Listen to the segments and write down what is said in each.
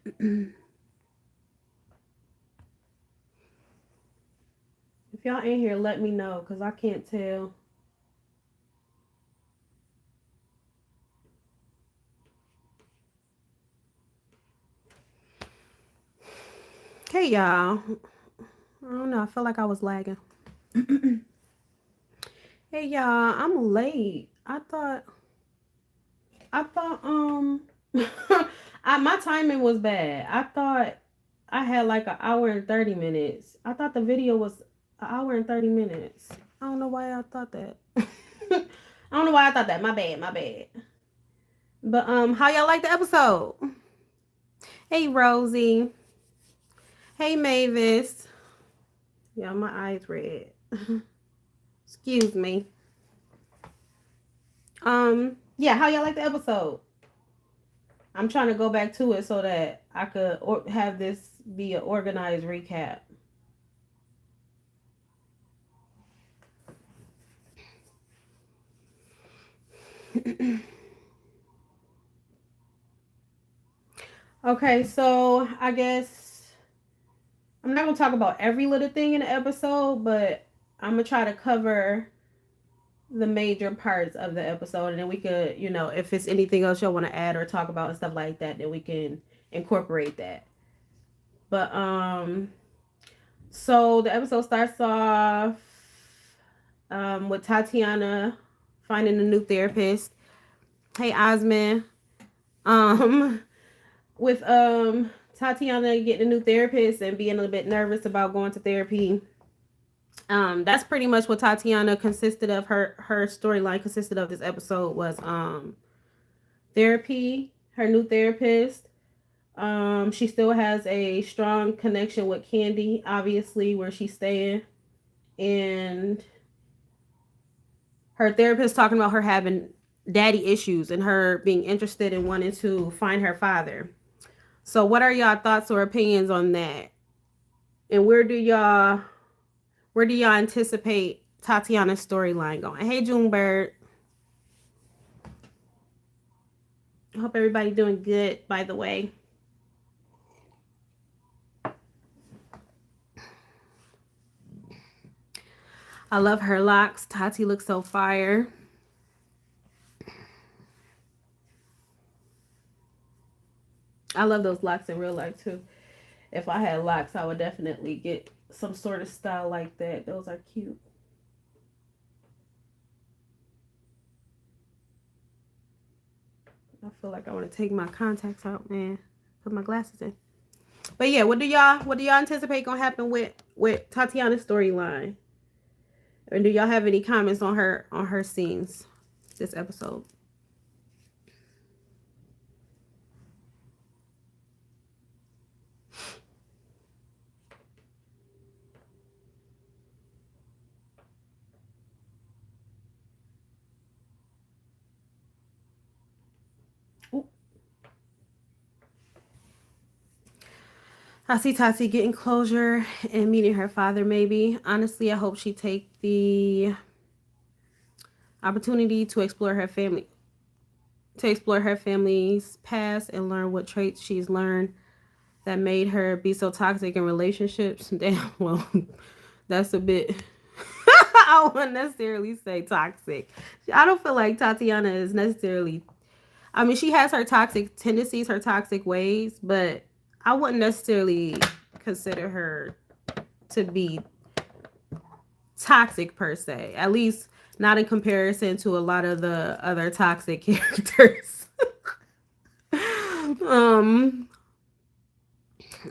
If y'all in here, let me know, because I can't tell. Hey, y'all. I don't know. I feel like I was lagging. Hey, y'all. I'm late. I thought, my timing was bad. I thought I had like an hour and 30 minutes. I thought the video was an hour and 30 minutes. I don't know why I thought that. I don't know why I thought that. My bad, my bad. But how y'all like the episode? Hey Rosie. Hey Mavis. Yeah, my eyes red. Excuse me. Yeah, how y'all like the episode? I'm trying to go back to it so that I could have this be an organized recap. Okay, so I guess I'm not gonna talk about every little thing in the episode, but I'm gonna try to cover the major parts of the episode, and then we could, if it's anything else y'all want to add or talk about and stuff like that, then we can incorporate that. But so the episode starts off with Tatiana finding a new therapist. Hey Osman. Um with Tatiana getting a new therapist and being a little bit nervous about going to therapy. That's pretty much what Tatiana consisted of. Her storyline consisted of this episode was therapy, her new therapist. She still has a strong connection with Candy, obviously, where she's staying. And her therapist talking about her having daddy issues and her being interested in wanting to find her father. So what are y'all thoughts or opinions on that? And where do y'all anticipate Tatiana's storyline going? Hey Junebird. I hope everybody doing good, by the way. I love her locks. Tati looks so fire. I love those locks in real life too. If I had locks, I would definitely get some sort of style like that. Those are cute. I feel like I want to take my contacts out, man. Put my glasses in. But yeah, what do y'all anticipate gonna happen with Tatiana's storyline? And do y'all have any comments on her scenes this episode? Ooh. I see Tati getting closure and meeting her father, maybe. Honestly, I hope she take the opportunity to explore her family's past and learn what traits she's learned that made her be so toxic in relationships. Damn, well, that's a bit. I wouldn't necessarily say toxic. I don't feel like Tatiana is necessarily. I mean, she has her toxic tendencies, her toxic ways, but I wouldn't necessarily consider her to be toxic per se. At least not in comparison to a lot of the other toxic characters. um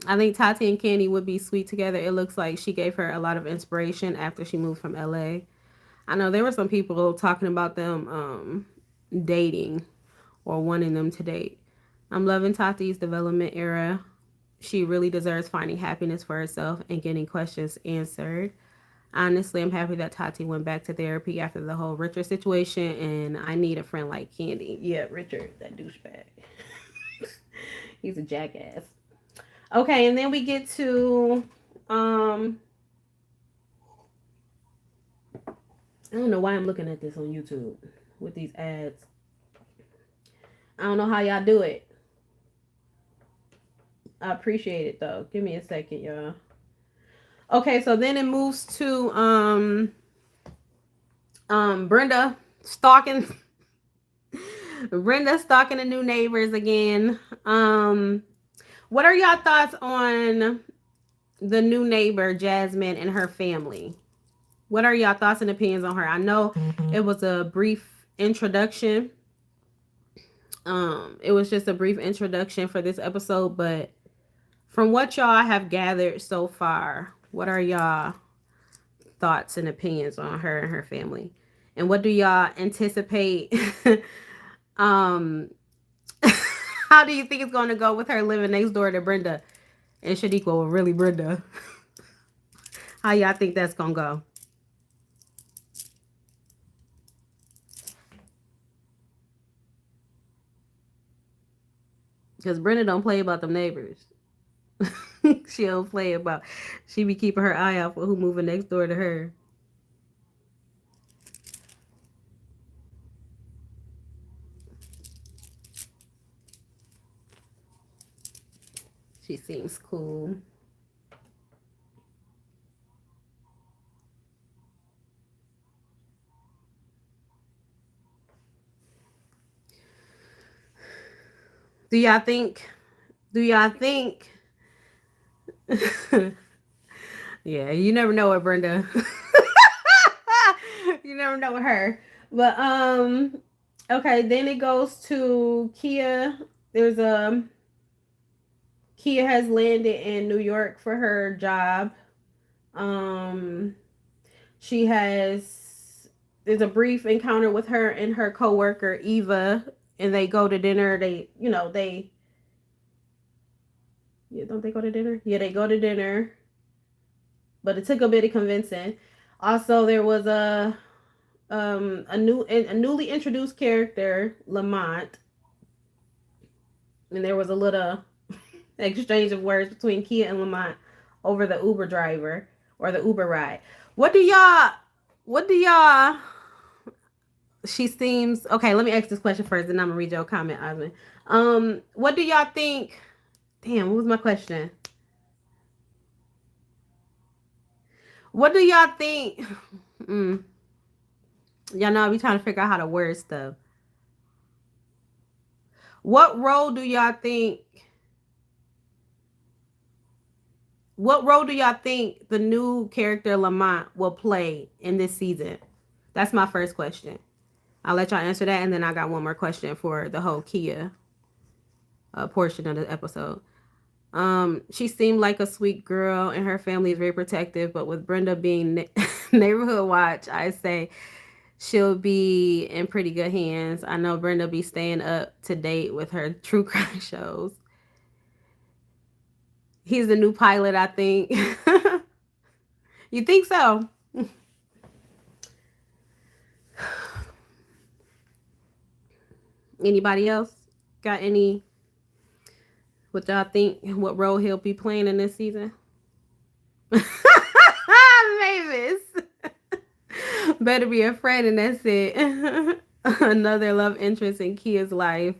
I think Tati and Candy would be sweet together. It looks like she gave her a lot of inspiration after she moved from LA. I know there were some people talking about them dating or wanting them to date. I'm loving Tati's development era. She really deserves finding happiness for herself and getting questions answered. Honestly, I'm happy that Tati went back to therapy after the whole Richard situation, and I need a friend like Candy. Yeah, Richard, that douchebag. He's a jackass. Okay, and then we get to I don't know why I'm looking at this on YouTube with these ads. I don't know how y'all do it. I appreciate it though. Give me a second, y'all. Okay, so then it moves to Brenda stalking Brenda stalking the new neighbors again. What are y'all thoughts on the new neighbor Jasmine and her family? What are y'all thoughts and opinions on her? I know it was a brief introduction. It was just a brief introduction for this episode, but from what y'all have gathered so far, what are y'all thoughts and opinions on her and her family? And what do y'all anticipate? um, how do you think it's going to go with her living next door to Brenda and Shaniqua with really Brenda? How y'all think that's going to go? Because Brenda don't play about them neighbors. She don't play about. She be keeping her eye out for who moving next door to her. She seems cool. Do y'all think? Do y'all think? Yeah, you never know with Brenda. You never know with her. But okay, then it goes to Kia. There's a Kia has landed in New York for her job. Um she has there's a brief encounter with her and her coworker Eva, and they go to dinner. They, yeah, don't they go to dinner? Yeah, they go to dinner, but it took a bit of convincing. Also, there was a newly introduced character, Lamont, and there was a little exchange of words between Kia and Lamont over the Uber driver or the Uber ride. What do y'all? What do y'all? She seems okay. Let me ask this question first, and I'm gonna read your comment, Osmond. What do y'all think? Damn, what was my question? What do y'all think? Mm, y'all know I be trying to figure out how to word stuff. What role do y'all think? What role do y'all think the new character Lamont will play in this season? That's my first question. I'll let y'all answer that, and then I got one more question for the whole Kia portion of the episode. She seemed like a sweet girl, and her family is very protective. But with Brenda being neighborhood watch, I say she'll be in pretty good hands. I know Brenda be staying up to date with her true crime shows. He's the new pilot, I think. You think so? Anybody else got any? What y'all think? What role he'll be playing in this season? Mavis. Better be a friend, and that's it. Another love interest in Kia's life.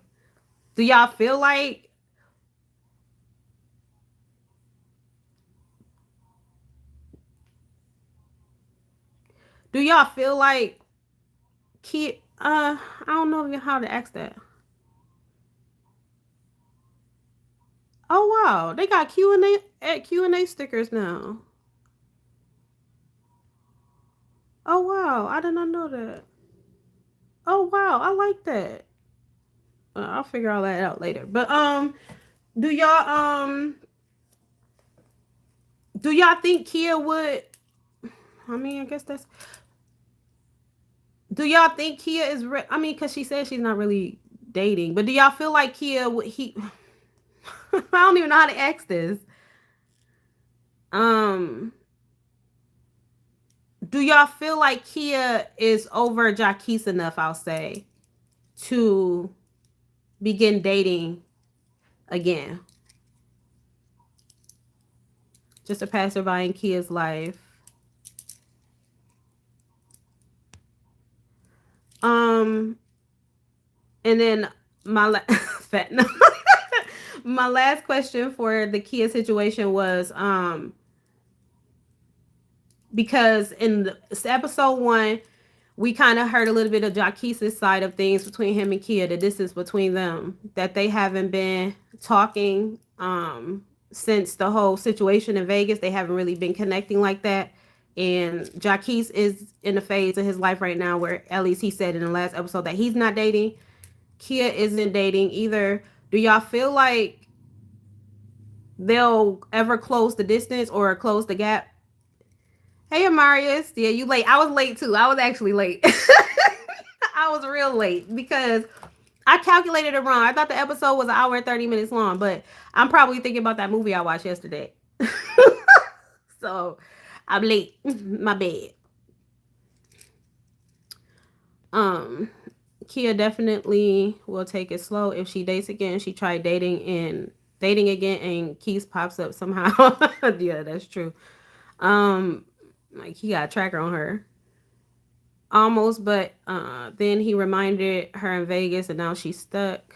Do y'all feel like? Do y'all feel like Kia? I don't know how to ask that. Oh wow, they got Q&A stickers now. Oh wow, I did not know that. Oh wow, I like that. I'll figure all that out later. But do y'all do y'all think Kia would? I mean, I guess that's. Do y'all think Kia is? I mean, because she says she's not really dating. But do y'all feel like Kia would he? I don't even know how to ask this. Um, do y'all feel like Kia is over Jaquise enough? I'll say to begin dating again. Just a passerby in Kia's life. Um, and then my fat no. My last question for the Kia situation was because in episode 1 we kind of heard a little bit of Jaquisa's side of things between him and Kia, the distance between them, that they haven't been talking since the whole situation in Vegas. They haven't really been connecting like that. And Jaquise is in a phase of his life right now where, at least he said in the last episode, that he's not dating. Kia isn't dating either. Do y'all feel like they'll ever close the distance or close the gap? Hey, Amarius. Yeah, you late. I was late too. I was actually late. I was real late because I calculated it wrong. I thought the episode was an hour and 30 minutes long, but I'm probably thinking about that movie I watched yesterday. So I'm late. My bad. Um, Kia definitely will take it slow if she dates again. She tried dating again, and Keith pops up somehow. Yeah, that's true. Um, like he got a tracker on her. Almost, but then he reminded her in Vegas, and now she's stuck.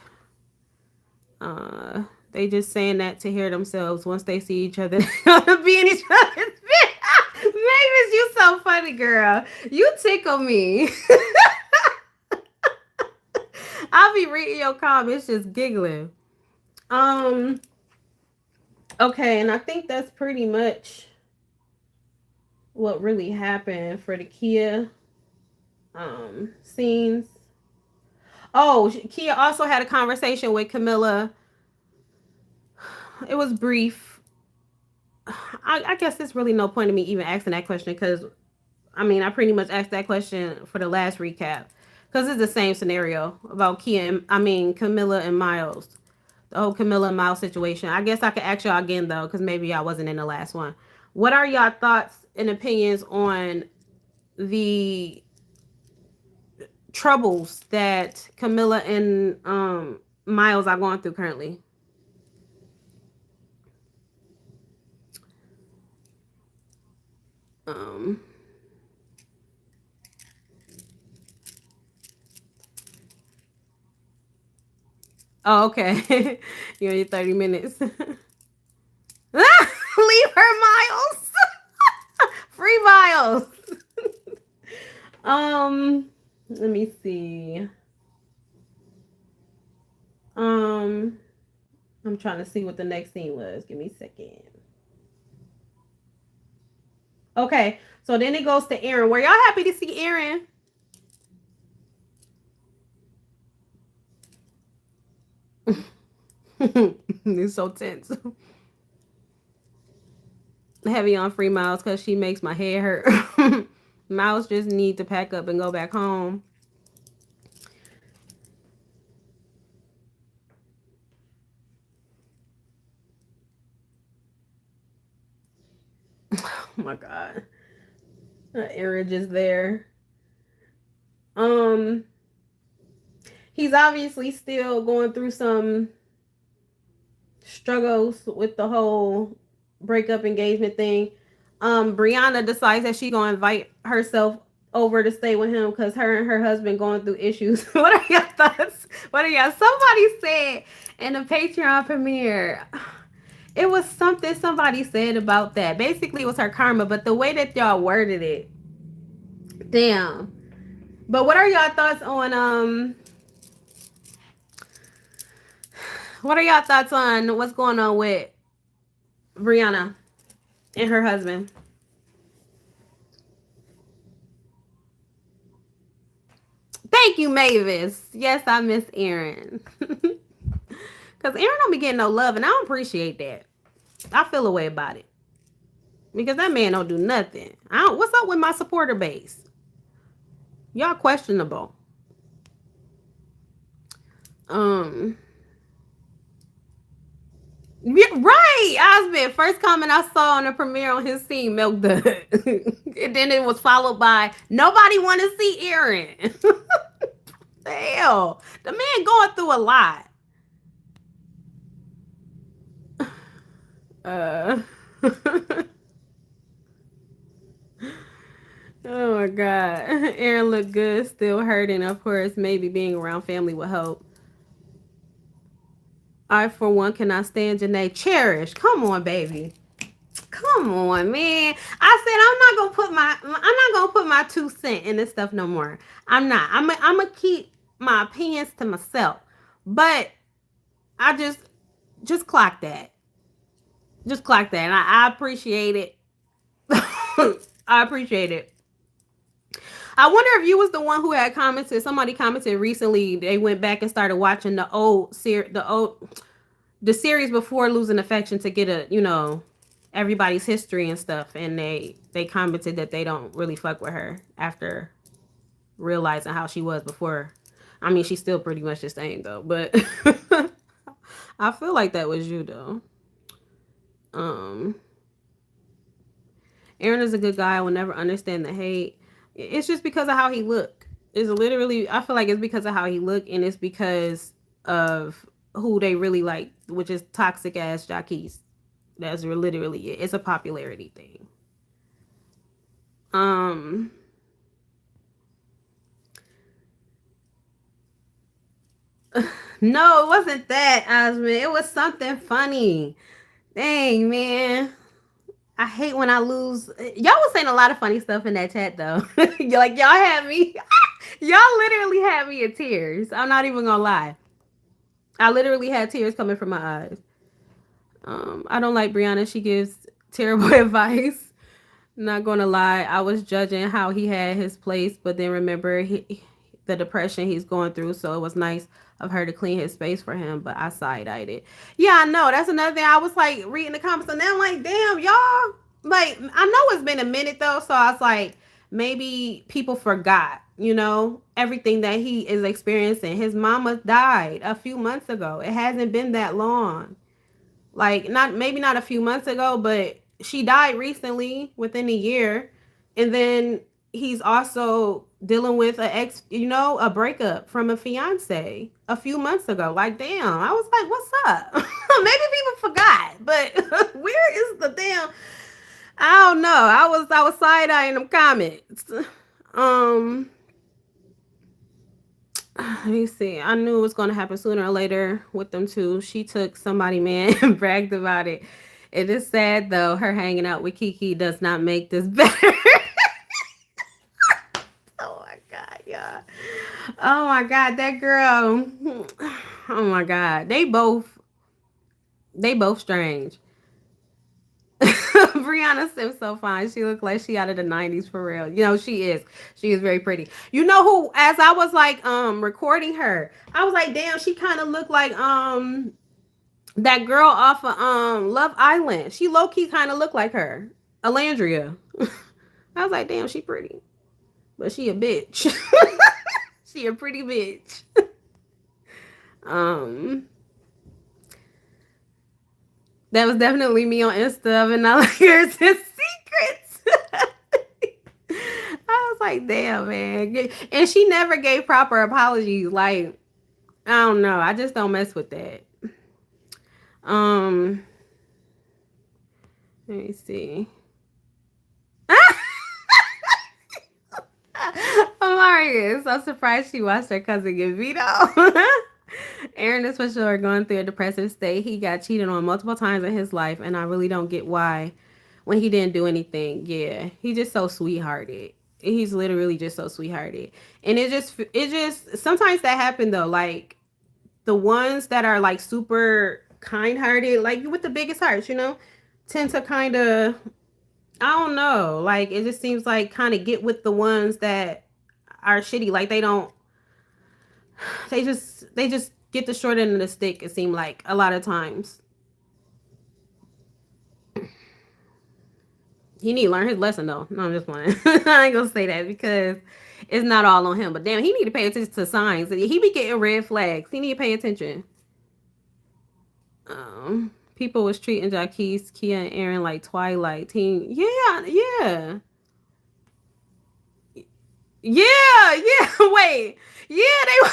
Uh, they just saying that to hear themselves. Once they see each other, they're gonna be in each other's bed. Mavis, you so funny, girl. You tickle me. I'll be reading your comments, just giggling. Um. Okay, and I think that's pretty much what really happened for the Kia scenes. Oh, Kia also had a conversation with Camilla. It was brief. I guess there's really no point in me even asking that question because, I mean, I pretty much asked that question for the last recap because it's the same scenario about Camilla and Miles. The whole Camilla and Miles situation. I guess I could ask y'all again, though, because maybe I wasn't in the last one. What are y'all thoughts and opinions on the troubles that Camilla and Miles are going through currently? Um, oh, okay. You only 30 minutes. Leave her, Miles. Free Miles. Let me see. Um, I'm trying to see what the next scene was. Give me a second. Okay, so then it goes to Aaron. Were y'all happy to see Aaron? It's so tense. Heavy on Free Miles because she makes my head hurt. Miles just need to pack up and go back home. Oh my god. Aaron just there. Um, he's obviously still going through some struggles with the whole breakup engagement thing. Brianna decides that she's gonna invite herself over to stay with him because her and her husband going through issues. What are your thoughts? What are y'all? Somebody said in the Patreon premiere, it was something somebody said about that. Basically, it was her karma, but the way that y'all worded it, damn. But what are y'all thoughts on what are y'all thoughts on what's going on with Brianna and her husband? Thank you, Mavis. Yes, I miss Aaron. Because Aaron don't be getting no love, and I don't appreciate that. I feel a way about it. Because that man don't do nothing. What's up with my supporter base? Y'all questionable. Um, yeah, right, Osmond. First comment I saw on the premiere on his scene, Milk Dud. And then it was followed by, nobody want to see Aaron. The hell? The man going through a lot. Uh, oh my god. Aaron looked good, still hurting. Of course, maybe being around family would help. I, for one, cannot stand Janae. Cherish. Come on, baby. Come on, man. I said I'm not gonna put my 2 cent in this stuff no more. I'm not. I'm gonna keep my opinions to myself. But I just clock that. Just clock that. And I appreciate it. I appreciate it. I wonder if you was the one who had commented. Somebody commented recently. They went back and started watching the series before Losing Affection to get a everybody's history and stuff, and they commented that they don't really fuck with her after realizing how she was before. I mean, she's still pretty much the same though, but I feel like that was you though. Um, Aaron is a good guy. I will never understand the hate. It's just because of how he look. It's literally, I feel like it's because of how he look, and it's because of who they really like, which is toxic ass Jackie's. That's literally it. It's a popularity thing. Um, no, it wasn't that, Osmond. It was something funny. Dang, man. I hate when I lose. Y'all was saying a lot of funny stuff in that chat though. Like y'all had me. Y'all literally had me in tears. I'm not even gonna lie. I literally had tears coming from my eyes. I don't like Brianna. She gives terrible advice. Not gonna lie, I was judging how he had his place, but then remember the depression he's going through, so it was nice of her to clean his space for him, but I side-eyed it. Yeah, I know. That's another thing. I was like reading the comments, and then I'm like, damn, y'all. Like, I know it's been a minute though, so I was like, maybe people forgot, everything that he is experiencing. His mama died a few months ago. It hasn't been that long. Like, not a few months ago, but she died recently within a year. And then he's also dealing with a breakup from a fiance a few months ago. Like, damn, I was like, what's up? Maybe people forgot, but where is the damn? I don't know. I was side eyeing them comments. Um, let me see. I knew it was going to happen sooner or later with them two. She took somebody, man, and bragged about it. It is sad though. Her hanging out with Kiki does not make this better. Oh my god, yeah. Oh my god, that girl. Oh my god, they both strange. Brianna Sims so fine. She looked like she out of the 90s for real. She is. She is very pretty. You know who, as I was like recording her, I was like, damn, she kind of looked like that girl off of Love Island. She low key kind of looked like her. Alandria. I was like, damn, she pretty. But she a bitch. She a pretty bitch. um that was definitely me on Insta, and I like here's his secrets. I was like, damn, man. And she never gave proper apologies. Like, I don't know. I just don't mess with that. Um, let me see. Hilarious. I'm surprised she watched her cousin get veto. Aaron is for sure going through a depressive state. He got cheated on multiple times in his life, and I really don't get why when he didn't do anything. Yeah, he's just so sweethearted. He's literally just so sweethearted. And it just sometimes that happen though. Like the ones that are like super kind-hearted, like with the biggest hearts, tend to kind of, I don't know, like it just seems like kind of get with the ones that are shitty. Like they just get the short end of the stick. It seemed like a lot of times he need to learn his lesson though. No, I'm just playing. I ain't gonna say that because it's not all on him. But damn, he need to pay attention to signs. He be getting red flags. He need to pay attention. People was treating Jaquise, Kia, and Aaron like Twilight Teen. Yeah, yeah. Yeah, yeah. Wait. Yeah, they were.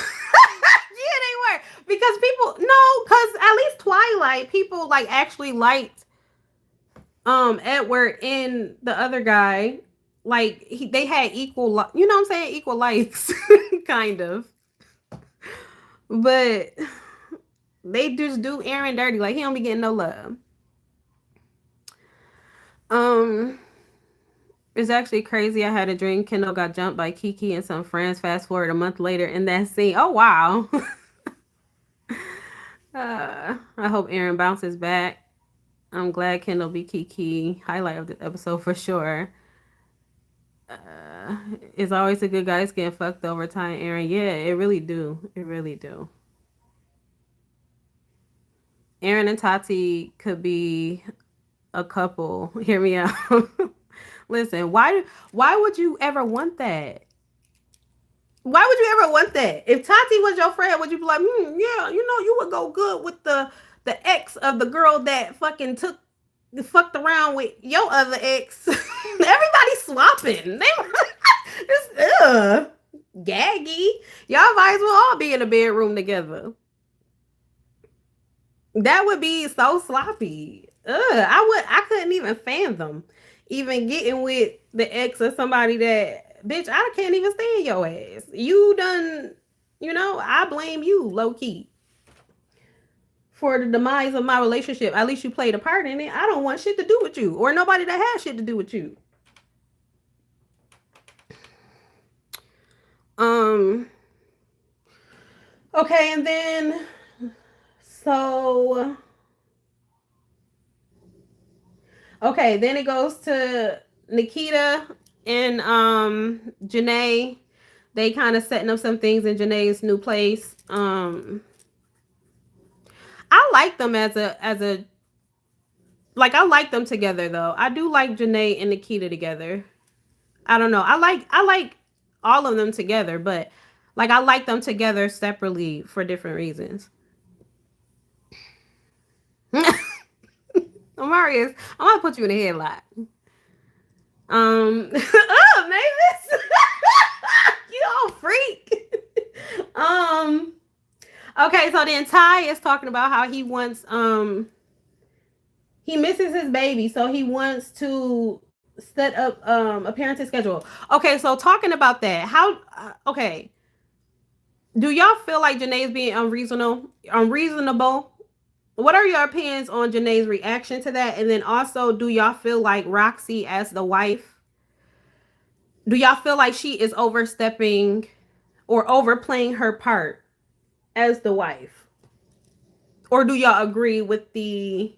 Yeah, they were. Because people no, because at least Twilight, people like actually liked Edward and the other guy. Like they had equal, you know what I'm saying, equal likes, kind of. But They just do Aaron dirty. Like he don't be getting no love. Um, it's actually crazy. I had a dream Kendall got jumped by Kiki and some friends. Fast forward a month later in that scene. Oh wow. I hope Aaron bounces back. I'm glad Kendall be Kiki. Highlight of the episode for sure. It's always the good guys getting fucked over time, Aaron. Yeah, it really do. It really do. Aaron and Tati could be a couple. Hear me out. Listen, why would you ever want that? Why would you ever want that? If Tati was your friend, would you be like, yeah, you would go good with the ex of the girl that fucking fucked around with your other ex. Everybody's swapping. They just gaggy. Y'all might as well all be in a bedroom together. That would be so sloppy. I couldn't even fathom even getting with the ex of somebody that bitch I can't even stand your ass. You done, I blame you low key for the demise of my relationship. At least you played a part in it. I don't want shit to do with you or nobody that has shit to do with you. Um. Okay, and then so okay, then it goes to Nikita and Janae. They kind of setting up some things in Janae's new place. I like them as a like I like them together though. I do like Janae and Nikita together. I don't know. I like all of them together, but like I like them together separately for different reasons. Amarius, I'm gonna put you in a headlock. Oh, Mavis, you all freak. um, okay, so then Ty is talking about how he wants he misses his baby, so he wants to set up a parenting schedule. Okay, so talking about that, how okay, do y'all feel like Janae is being unreasonable? Unreasonable? What are your opinions on Janae's reaction to that? And then also, do y'all feel like Roxy as the wife? Do y'all feel like she is overstepping or overplaying her part as the wife? Or do y'all agree with the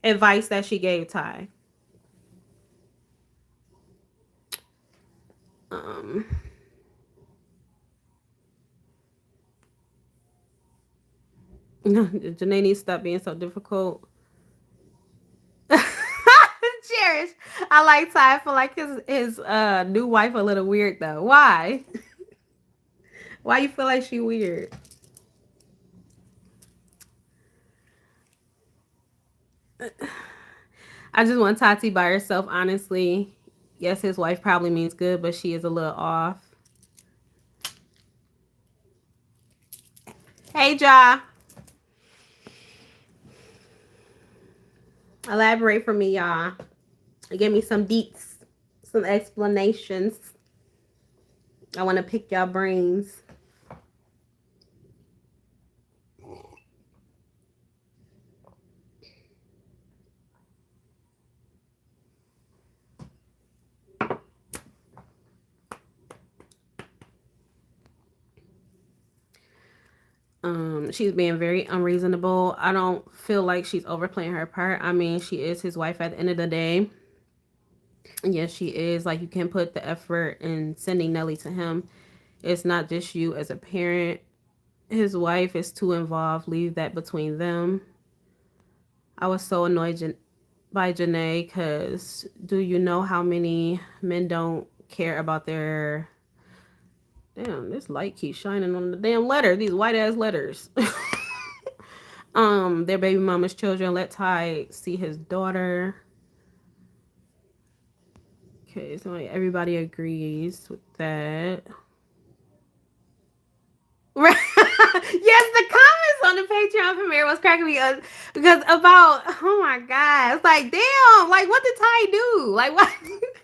advice that she gave Ty? Um, Janae needs to stop being so difficult. Cherish. I like Ty. I feel like his new wife a little weird though. Why? Why you feel like she weird? I just want Tati by herself, honestly. Yes, his wife probably means good, but she is a little off. Hey, Ja. Elaborate for me, y'all. Give me some beats, some explanations. I want to pick y'all brains. She's being very unreasonable. I don't feel like she's overplaying her part. I mean, she is his wife at the end of the day. Yes, she is. Like, you can put the effort in sending Nelly to him. It's not just you as a parent. His wife is too involved. Leave that between them. I was so annoyed by Janae because do you know how many men don't care about their. Damn, this light keeps shining on the damn letter. These white ass letters. Their baby mama's children. Let Ty see his daughter. Okay, so like everybody agrees with that. Right. Yes, the comments on the Patreon premiere was cracking me up because about oh my god, it's like damn, like what did Ty do? Like what?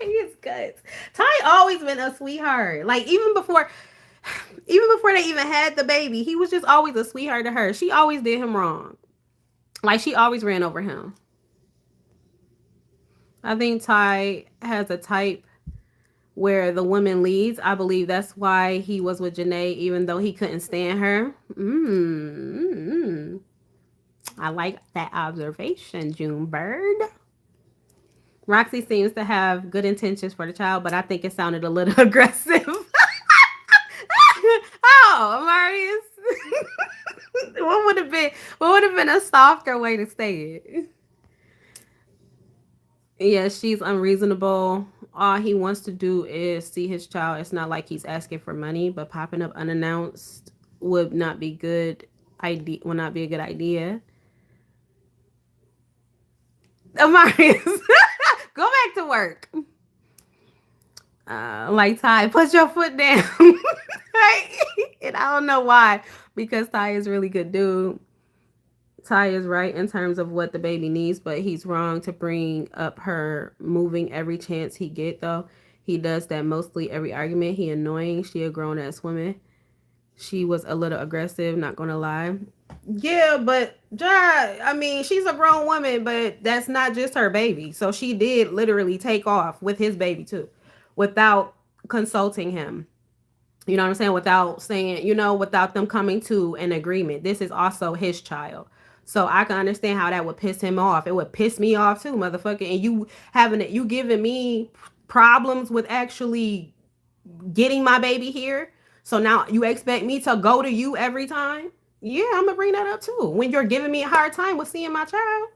His guts. Ty always been a sweetheart. Like even before, Even before they even had the baby, he was just always a sweetheart to her. She always did him wrong. Like she always ran over him. I think Ty has a type where the woman leads. I believe that's why he was with Janae, even though he couldn't stand her. I like that observation, Junebird. Roxy seems to have good intentions for the child, but I think it sounded a little aggressive. Oh, Marius. What would have been a softer way to say it? Yeah, she's unreasonable. All he wants to do is see his child. It's not like he's asking for money, but popping up unannounced would not be good idea would not be a good idea. Marius, go back to work. Like Ty, put your foot down. Right? And I don't know why, because Ty is really good dude. Ty is right in terms of what the baby needs, but he's wrong to bring up her moving every chance he get though. He does that mostly every argument. He annoying. She a grown ass woman. She was a little aggressive, not gonna lie. Yeah, but I mean, she's a grown woman, but that's not just her baby. So she did literally take off with his baby too, without consulting him. You know what I'm saying? Without saying, without them coming to an agreement. This is also his child. So I can understand how that would piss him off. It would piss me off too, motherfucker. And you giving me problems with actually getting my baby here. So now you expect me to go to you every time? Yeah, I'm gonna bring that up too. When you're giving me a hard time with seeing my child.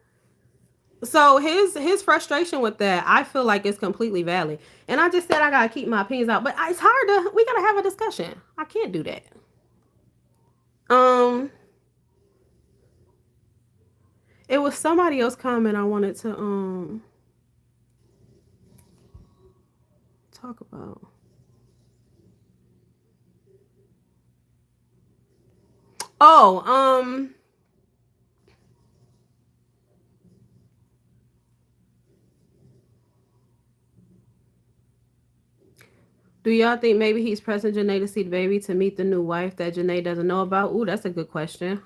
So his frustration with that, I feel like it's completely valid. And I just said I gotta keep my opinions out, but it's hard to. We gotta have a discussion. I can't do that. Um, it was somebody else comment I wanted to talk about. Oh, do y'all think maybe he's pressing Janae to see the baby to meet the new wife that Janae doesn't know about? Ooh, that's a good question.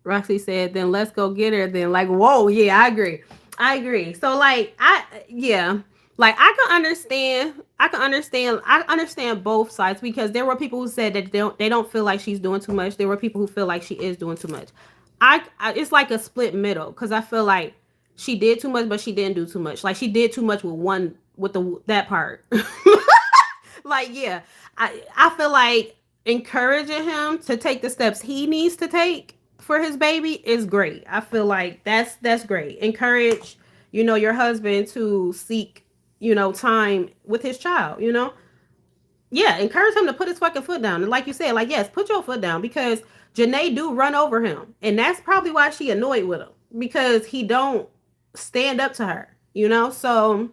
Roxy said, then let's go get her. Then, like, whoa, yeah, I agree. I agree. So, like, yeah, like, I understand both sides because there were people who said that they don't feel like she's doing too much. There were people who feel like she is doing too much. It's like a split middle because I feel like she did too much, but she didn't do too much. Like, she did too much with that part. Like, yeah, I feel like encouraging him to take the steps he needs to take for his baby is great. I feel like that's great. Encourage, your husband to seek, time with his child, Yeah, encourage him to put his fucking foot down. And like you said, like, yes, put your foot down because Janae do run over him. And that's probably why she annoyed with him. Because he don't stand up to her, So,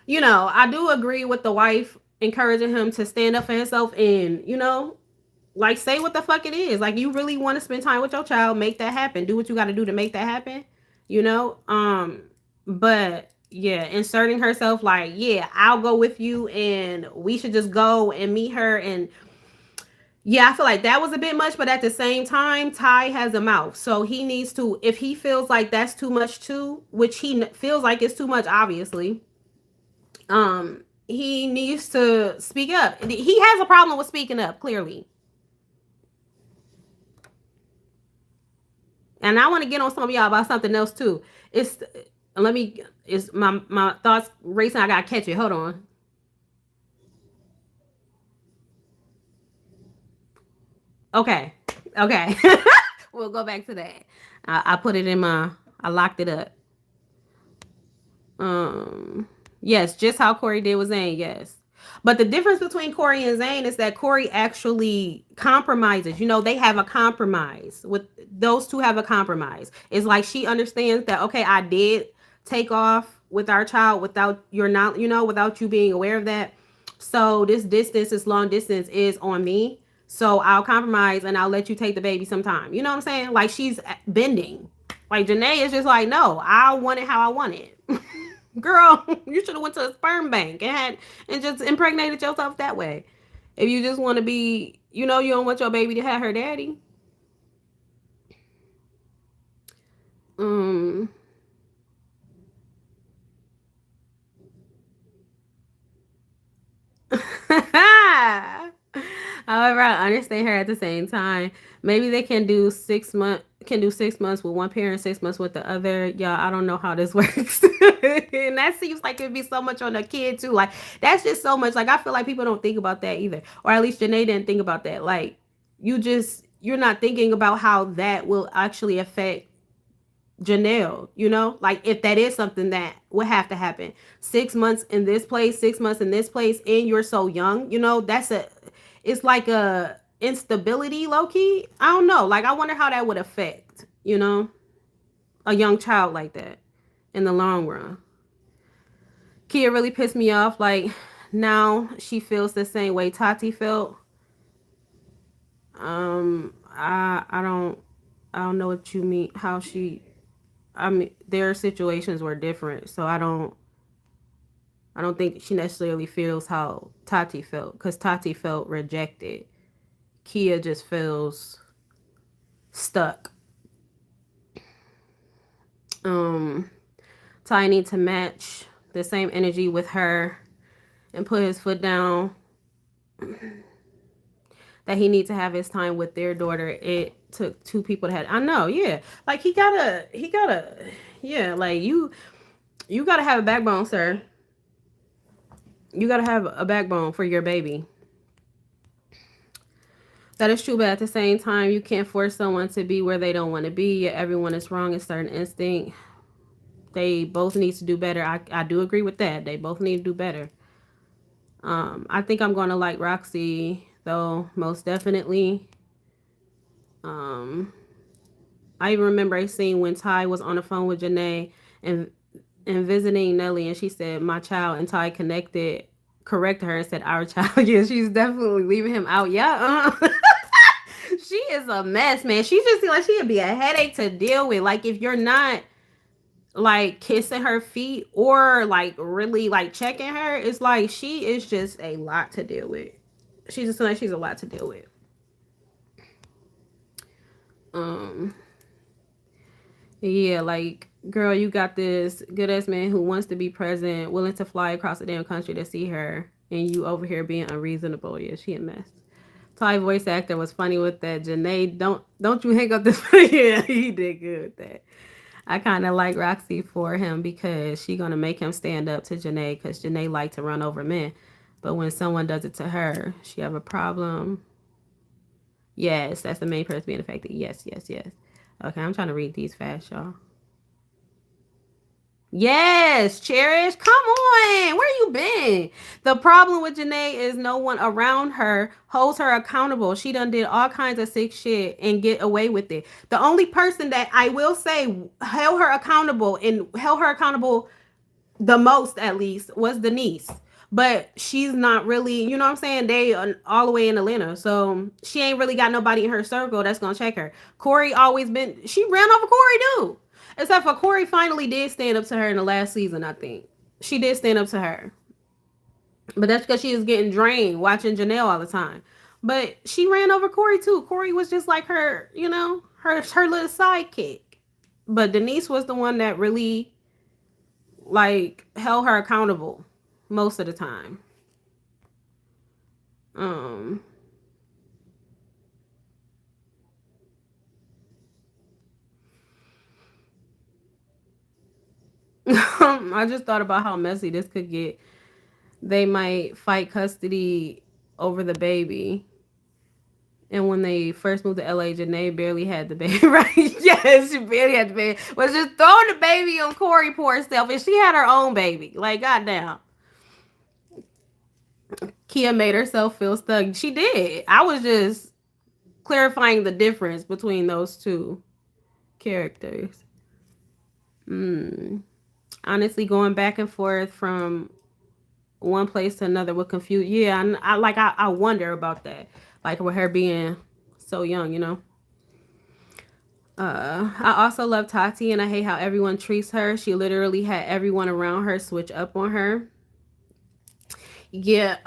I do agree with the wife encouraging him to stand up for himself and, like say what the fuck it is. Like you really want to spend time with your child, make that happen. Do what you got to do to make that happen, you know? But yeah, inserting herself like, yeah, I'll go with you and we should just go and meet her and yeah, I feel like that was a bit much, but at the same time, Ty has a mouth. So he needs to, if he feels like that's too much too, which he feels like it's too much, obviously, he needs to speak up. He has a problem with speaking up, clearly. And I want to get on some of y'all about something else too. It's let me is my thoughts racing. I gotta catch it. Hold on. Okay. Okay. We'll go back to that. I put it in I locked it up. Yes, just how Corey did with Zayn, yes. But the difference between Corey and Zayn is that Corey actually compromises. They have a compromise. With those two have a compromise. It's like she understands that okay, I did take off with our child without you're not, without you being aware of that. So this long distance is on me. So I'll compromise and I'll let you take the baby sometime. You know what I'm saying? Like she's bending. Like Janae is just like, no, I want it how I want it. Girl, you should have went to a sperm bank and just impregnated yourself that way. If you just want to be, you don't want your baby to have her daddy. Um, However, I understand her at the same time. Maybe they can do 6 months with one parent, 6 months with the other. Y'all, I don't know how this works. And that seems like it'd be so much on the kid too. Like that's just so much. Like I feel like people don't think about that either. Or at least Janae didn't think about that. Like you're not thinking about how that will actually affect Janelle, like if that is something that would have to happen. 6 months in this place, 6 months in this place, and you're so young, it's like a instability low key. I don't know. Like I wonder how that would affect, a young child like that in the long run. Kia really pissed me off. Like now she feels the same way Tati felt. I don't know what you mean. How she I mean, their situations were different, so I don't think she necessarily feels how Tati felt because Tati felt rejected. Kia just feels stuck. Um, Ty need to match the same energy with her and put his foot down that he needs to have his time with their daughter. It took two people to have. I know, yeah. Like yeah. Like you gotta have a backbone, sir. You gotta have a backbone for your baby. That is true, but at the same time, you can't force someone to be where they don't want to be. Everyone is wrong in certain instinct. They both need to do better. I do agree with that. They both need to do better. I think I'm gonna like Roxy though, most definitely. Um, I even remember a scene when Ty was on the phone with Janae and visiting Nelly, and she said, "My child," and Ty corrected her and said, "Our child." Yeah, she's definitely leaving him out. Yeah, she is a mess, man. She just seems like she'd be a headache to deal with. Like if you're not like kissing her feet or like really like checking her, it's like she is just a lot to deal with. She just like she's a lot to deal with. Um, yeah, like girl, you got this good ass man who wants to be present, willing to fly across the damn country to see her, and you over here being unreasonable. Yeah, she a mess. Ty voice actor was funny with that. Janae, don't you hang up this. Yeah, he did good with that. I kind of like Roxy for him because she gonna make him stand up to Janae because Janae like to run over men, but when someone does it to her, she have a problem. Yes, that's the main person being affected. Yes, yes, yes. Okay, I'm trying to read these fast, y'all. Yes, Cherish. Come on. Where you been? The problem with Janae is no one around her holds her accountable. She done did all kinds of sick shit and get away with it. The only person that I will say held her accountable the most at least was Denise. But she's not really, you know what I'm saying? They are all the way in Atlanta. So she ain't really got nobody in her circle that's gonna check her. Corey always been she ran over Corey too. Except for Corey finally did stand up to her in the last season, I think. She did stand up to her. But that's because she was getting drained watching Janelle all the time. But she ran over Corey too. Corey was just like her, her little sidekick. But Denise was the one that really like held her accountable most of the time. Um I just thought about how messy this could get. They might fight custody over the baby. And when they first moved to LA, Janae barely had the baby, right? Yes, she barely had the baby. Was just throwing the baby on Corey poor self. And she had her own baby. Like, goddamn. Kia made herself feel stuck. She did. I was just clarifying the difference between those two characters. Mm. Honestly, going back and forth from one place to another would confuse. Yeah, I wonder about that. Like with her being so young. I also love Tati, and I hate how everyone treats her. She literally had everyone around her switch up on her. Yeah,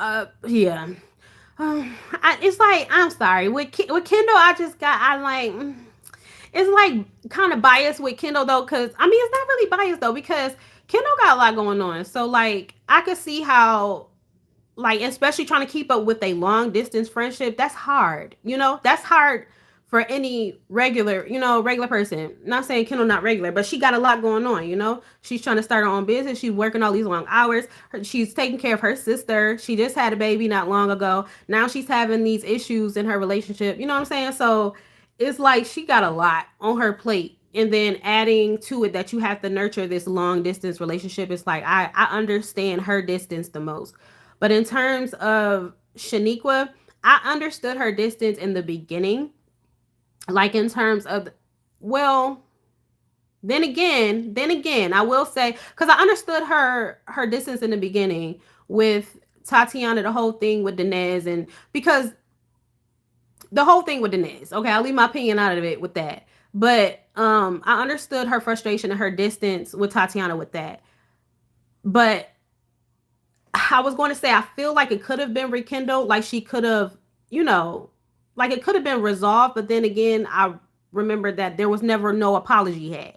yeah. It's like, I'm sorry, with Kendall, I like, it's like kind of biased with Kendall though, because I mean it's not really biased though, because Kendall got a lot going on. So like I could see how, like, especially trying to keep up with a long distance friendship, that's hard. That's hard for any regular, regular person. Not saying Kendall not regular, but she got a lot going on. She's trying to start her own business. She's working all these long hours. She's taking care of her sister. She just had a baby not long ago. Now she's having these issues in her relationship. You know what I'm saying? So it's like she got a lot on her plate. And then adding to it that you have to nurture this long distance relationship, it's like I understand her distance the most. But in terms of Shaniqua, I understood her distance in the beginning. Like in terms of, well, then again, I will say, because I understood her distance in the beginning with Tatiana, the whole thing with Denez, and because the whole thing with Denez. Okay, I'll leave my opinion out of it with that. But I understood her frustration and her distance with Tatiana with that. But I was going to say I feel like it could have been rekindled, like she could have, you know, like it could have been resolved. But then again, I remember that there was never no apology had.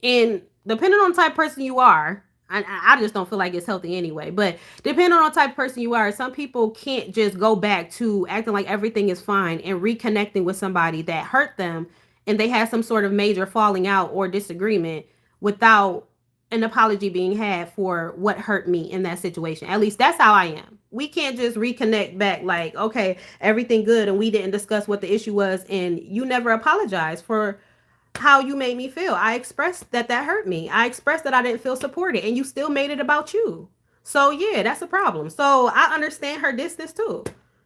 And depending on the type of person you are, I just don't feel like it's healthy anyway. But depending on the type of person you are, some people can't just go back to acting like everything is fine and reconnecting with somebody that hurt them and they had some sort of major falling out or disagreement without an apology being had for what hurt me in that situation. At least that's how I am. We can't just reconnect back like, okay, everything good and we didn't discuss what the issue was and you never apologized for how you made me feel. I expressed that hurt me. I expressed that I didn't feel supported and you still made it about you. So yeah, that's a problem. So I understand her distance too.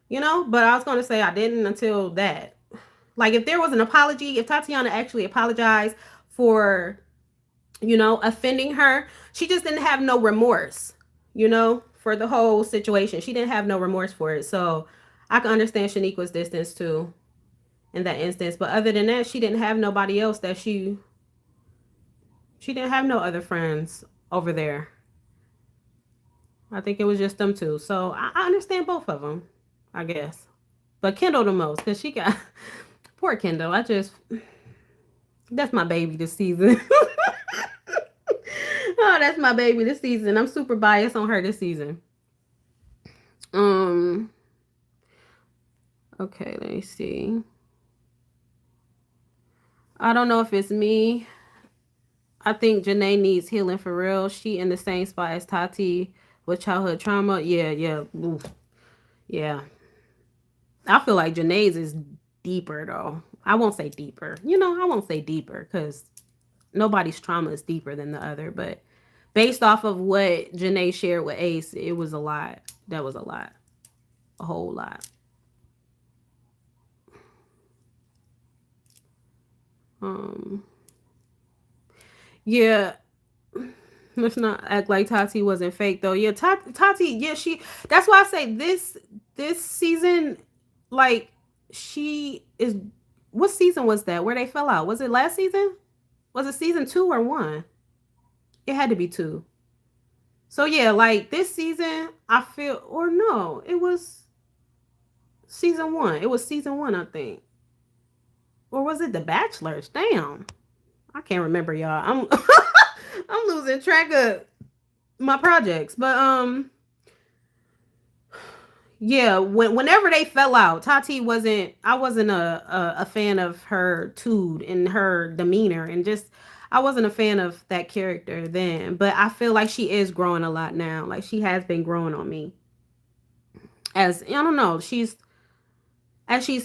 But I was going to say I didn't until that. Like if there was an apology, if Tatiana actually apologized for offending her. She just didn't have no remorse, for the whole situation. She didn't have no remorse for it. So I can understand Shaniqua's distance too in that instance. But other than that, she didn't have nobody else that she didn't have no other friends over there. I think it was just them two. So I understand both of them, I guess. But Kendall the most, because she got poor Kendall. That's my baby this season. Oh, that's my baby this season. I'm super biased on her this season. Um. Okay, let me see. I don't know if it's me. I think Janae needs healing for real. She in the same spot as Tati with childhood trauma. Yeah, yeah, oof, yeah. I feel like Janae's is deeper though. I won't say deeper. I won't say deeper because nobody's trauma is deeper than the other. But based off of what Janae shared with Ace, it was a lot. That was a lot. A whole lot. Um, yeah, let's not act like Tati wasn't fake though. Yeah, Tati, yeah, she. That's why I say this season, like she is. What season was that? Where they fell out? Was it last season? Was it season 2 or 1? It had to be 2. So yeah, like this season, I feel, or no, it was season 1. It was season 1, I think, or was it The Bachelor's? Damn, I can't remember, y'all. I'm losing track of my projects, but yeah, whenever they fell out, Tati wasn't. I wasn't a fan of her tude and her demeanor, and just I wasn't a fan of that character then. But I feel like she is growing a lot now. Like she has been growing on me. As I don't know, she's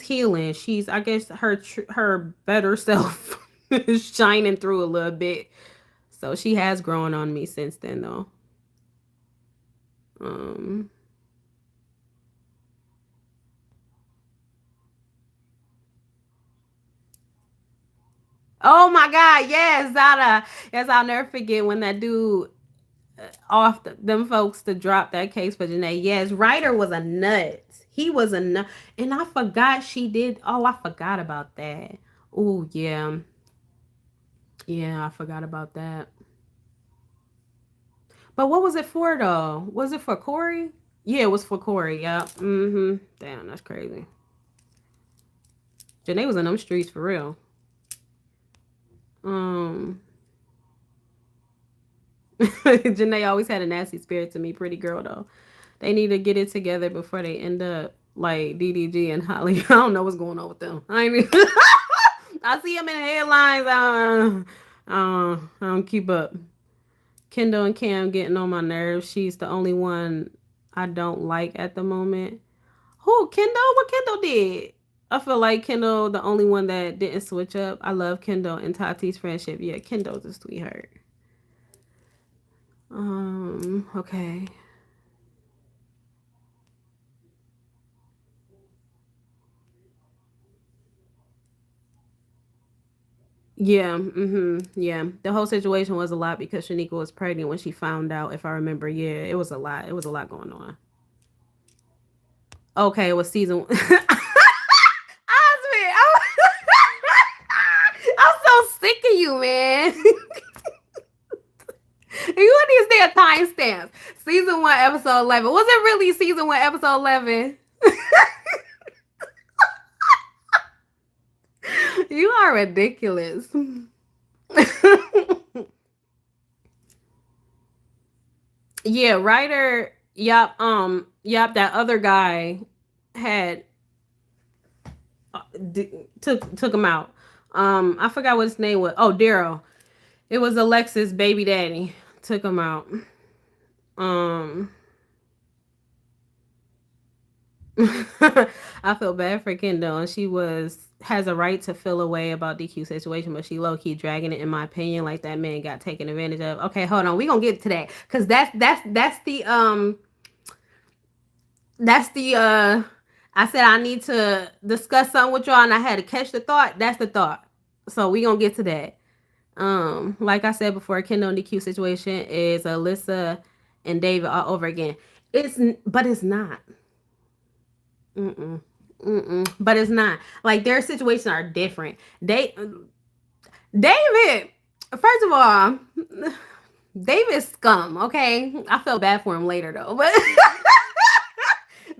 healing. She's I guess her better self is shining through a little bit. So she has grown on me since then, though. Um. Oh my God, yes, Zada. Yes, I'll never forget when that dude off them folks to drop that case for Janae. Yes, Ryder was a nut. He was a nut, and I forgot she did. Oh, I forgot about that. Oh yeah, yeah, I forgot about that. But what was it for though? Was it for Corey? Yeah, it was for Corey. Yep. Damn, that's crazy. Janae was in them streets for real. Um, Janae always had a nasty spirit to me. Pretty girl though. They need to get it together before they end up like DDG and Holly. I don't know what's going on with them. I mean, I see them in the headlines. I don't keep up. Kendall and Cam getting on my nerves. She's the only one I don't like at the moment. Who? Kendall? What Kendall did? I feel like Kendall, the only one that didn't switch up. I love Kendall and Tati's friendship. Yeah, Kendall's a sweetheart. Okay. Yeah, yeah. The whole situation was a lot because Shanika was pregnant when she found out, if I remember. Yeah, it was a lot. It was a lot going on. Okay, it was season Osmond, I'm so sick of you, man. You need to stay at timestamps. Season 1, episode 11. Was it really season 1, episode 11? You are ridiculous. Yeah, Ryder. Yep. Yep. That other guy had took him out. I forgot what his name was. Oh, Daryl. It was Alexis' baby daddy. Took him out. Um, I feel bad for Kendall, and she has a right to feel away about DQ situation, but she low key dragging it. In my opinion, like that man got taken advantage of. Okay, hold on, we gonna get to that because that's the I said I need to discuss something with y'all, and I had to catch the thought. That's the thought. So we gonna get to that. Like I said before, Kendall and DQ situation is Alyssa and David all over again. But it's not. Mm-mm. Mm-mm. But it's not. Like their situations are different. David, first of all, David's scum. Okay, I felt bad for him later though, but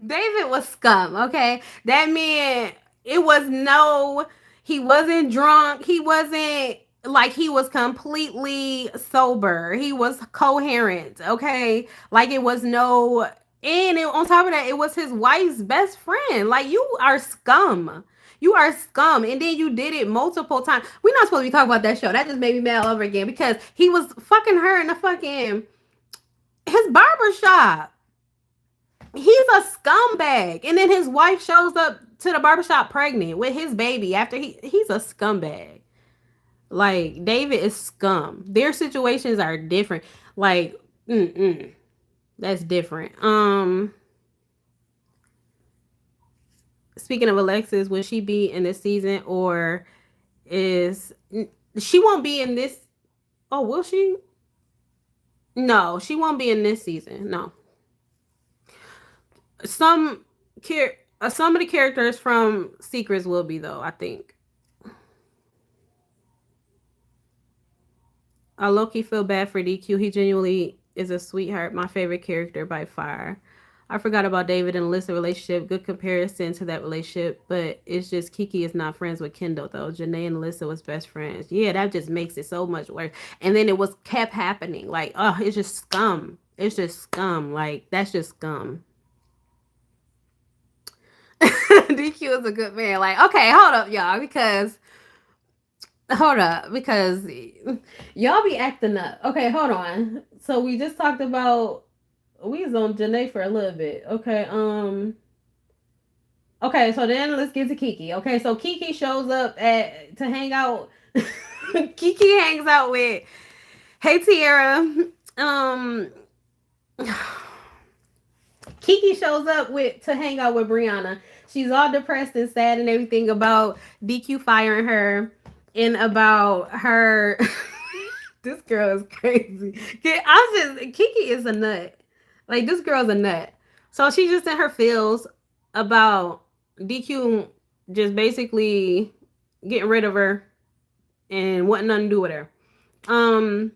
David was scum. Okay, that man. It was no. He wasn't drunk. He wasn't like he was completely sober. He was coherent. Okay, like it was no. And on top of that, it was his wife's best friend. Like you are scum. You are scum. And then you did it multiple times. We're not supposed to be talking about that show. That just made me mad all over again because he was fucking her in the fucking his barber shop. He's a scumbag. And then his wife shows up to the barbershop pregnant with his baby after he's a scumbag. Like David is scum. Their situations are different. Like, that's different. Speaking of Alexis, will she be in this season or is she won't be in this? Oh, will she? No, she won't be in this season. No, some some of the characters from Secrets will be though. I think I low-key feel bad for DQ. He genuinely is a sweetheart. My favorite character by far. I forgot about David and Alyssa relationship. Good comparison to that relationship, but it's just Kiki is not friends with Kendall though. Janae and Alyssa was best friends. Yeah, that just makes it so much worse. And then it was kept happening. Like, oh, it's just scum. It's just scum. Like that's just scum. DQ is a good man. Like, okay, hold up, y'all, because hold up, because y'all be acting up. Okay, hold on. So we just talked about we was on Janae for a little bit. Okay, okay, so then let's get to Kiki. Okay, so Kiki shows up at to hang out. Kiki hangs out with Hey Tiara. Um Kiki shows up with to hang out with Brianna. She's all depressed and sad and everything about DQ firing her and about her. This girl is crazy. Kiki is a nut. Like this girl's a nut. So she's just in her feels about DQ just basically getting rid of her and wanting nothing to do with her. Um,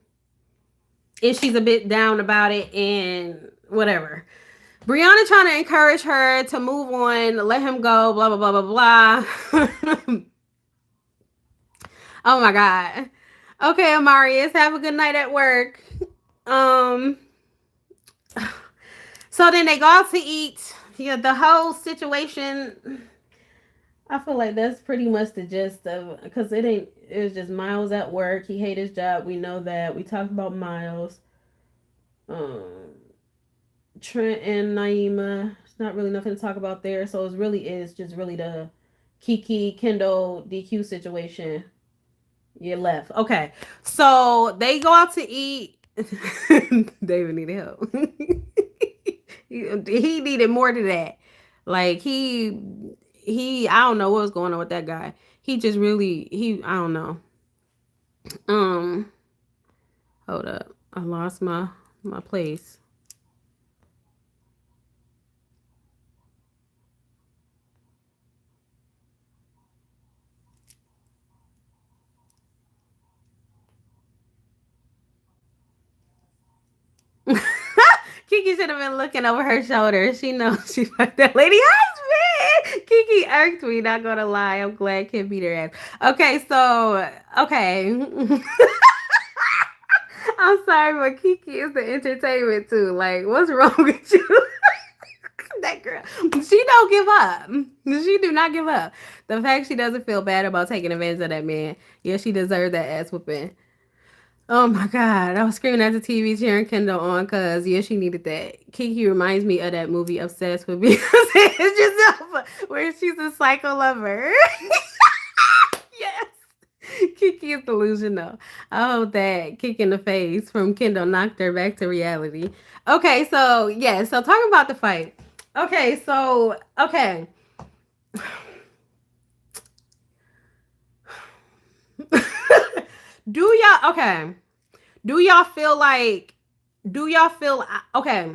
and she's a bit down about it and whatever. Brianna trying to encourage her to move on, let him go, blah blah blah blah blah. Oh my god. Okay, Amarius, have a good night at work. Um. So then they go out to eat. Yeah, the whole situation. I feel like that's pretty much the gist of, because it ain't. It was just Miles at work. He hate his job. We know that. We talked about Miles. Um, Trent and Naima. It's not really nothing to talk about there. So it really is just really the Kiki Kendall DQ situation. You left. Okay. So they go out to eat. David needed help. He needed more than that. Like he I don't know what was going on with that guy. He just really he I don't know. Um hold up. I lost my place. Kiki should have been looking over her shoulder. She knows she fucked that lady husband. Kiki irked me, not gonna lie. I'm glad Kim beat her ass. Okay, so okay. I'm sorry, but Kiki is the entertainment too. Like, what's wrong with you? That girl. She don't give up. She do not give up. The fact she doesn't feel bad about taking advantage of that man. Yeah, she deserved that ass whooping. Oh my god, I was screaming at the TV, cheering Kendall on, because yeah, she needed that. Kiki reminds me of that movie Obsessed with Beyonce. It's just where she's a psycho lover. Yes, Kiki is delusional. I hope that kick in the face from Kendall knocked her back to reality. Okay, so yeah, so talking about the fight. Okay, so okay. Do y'all okay? Do y'all feel like do y'all feel okay?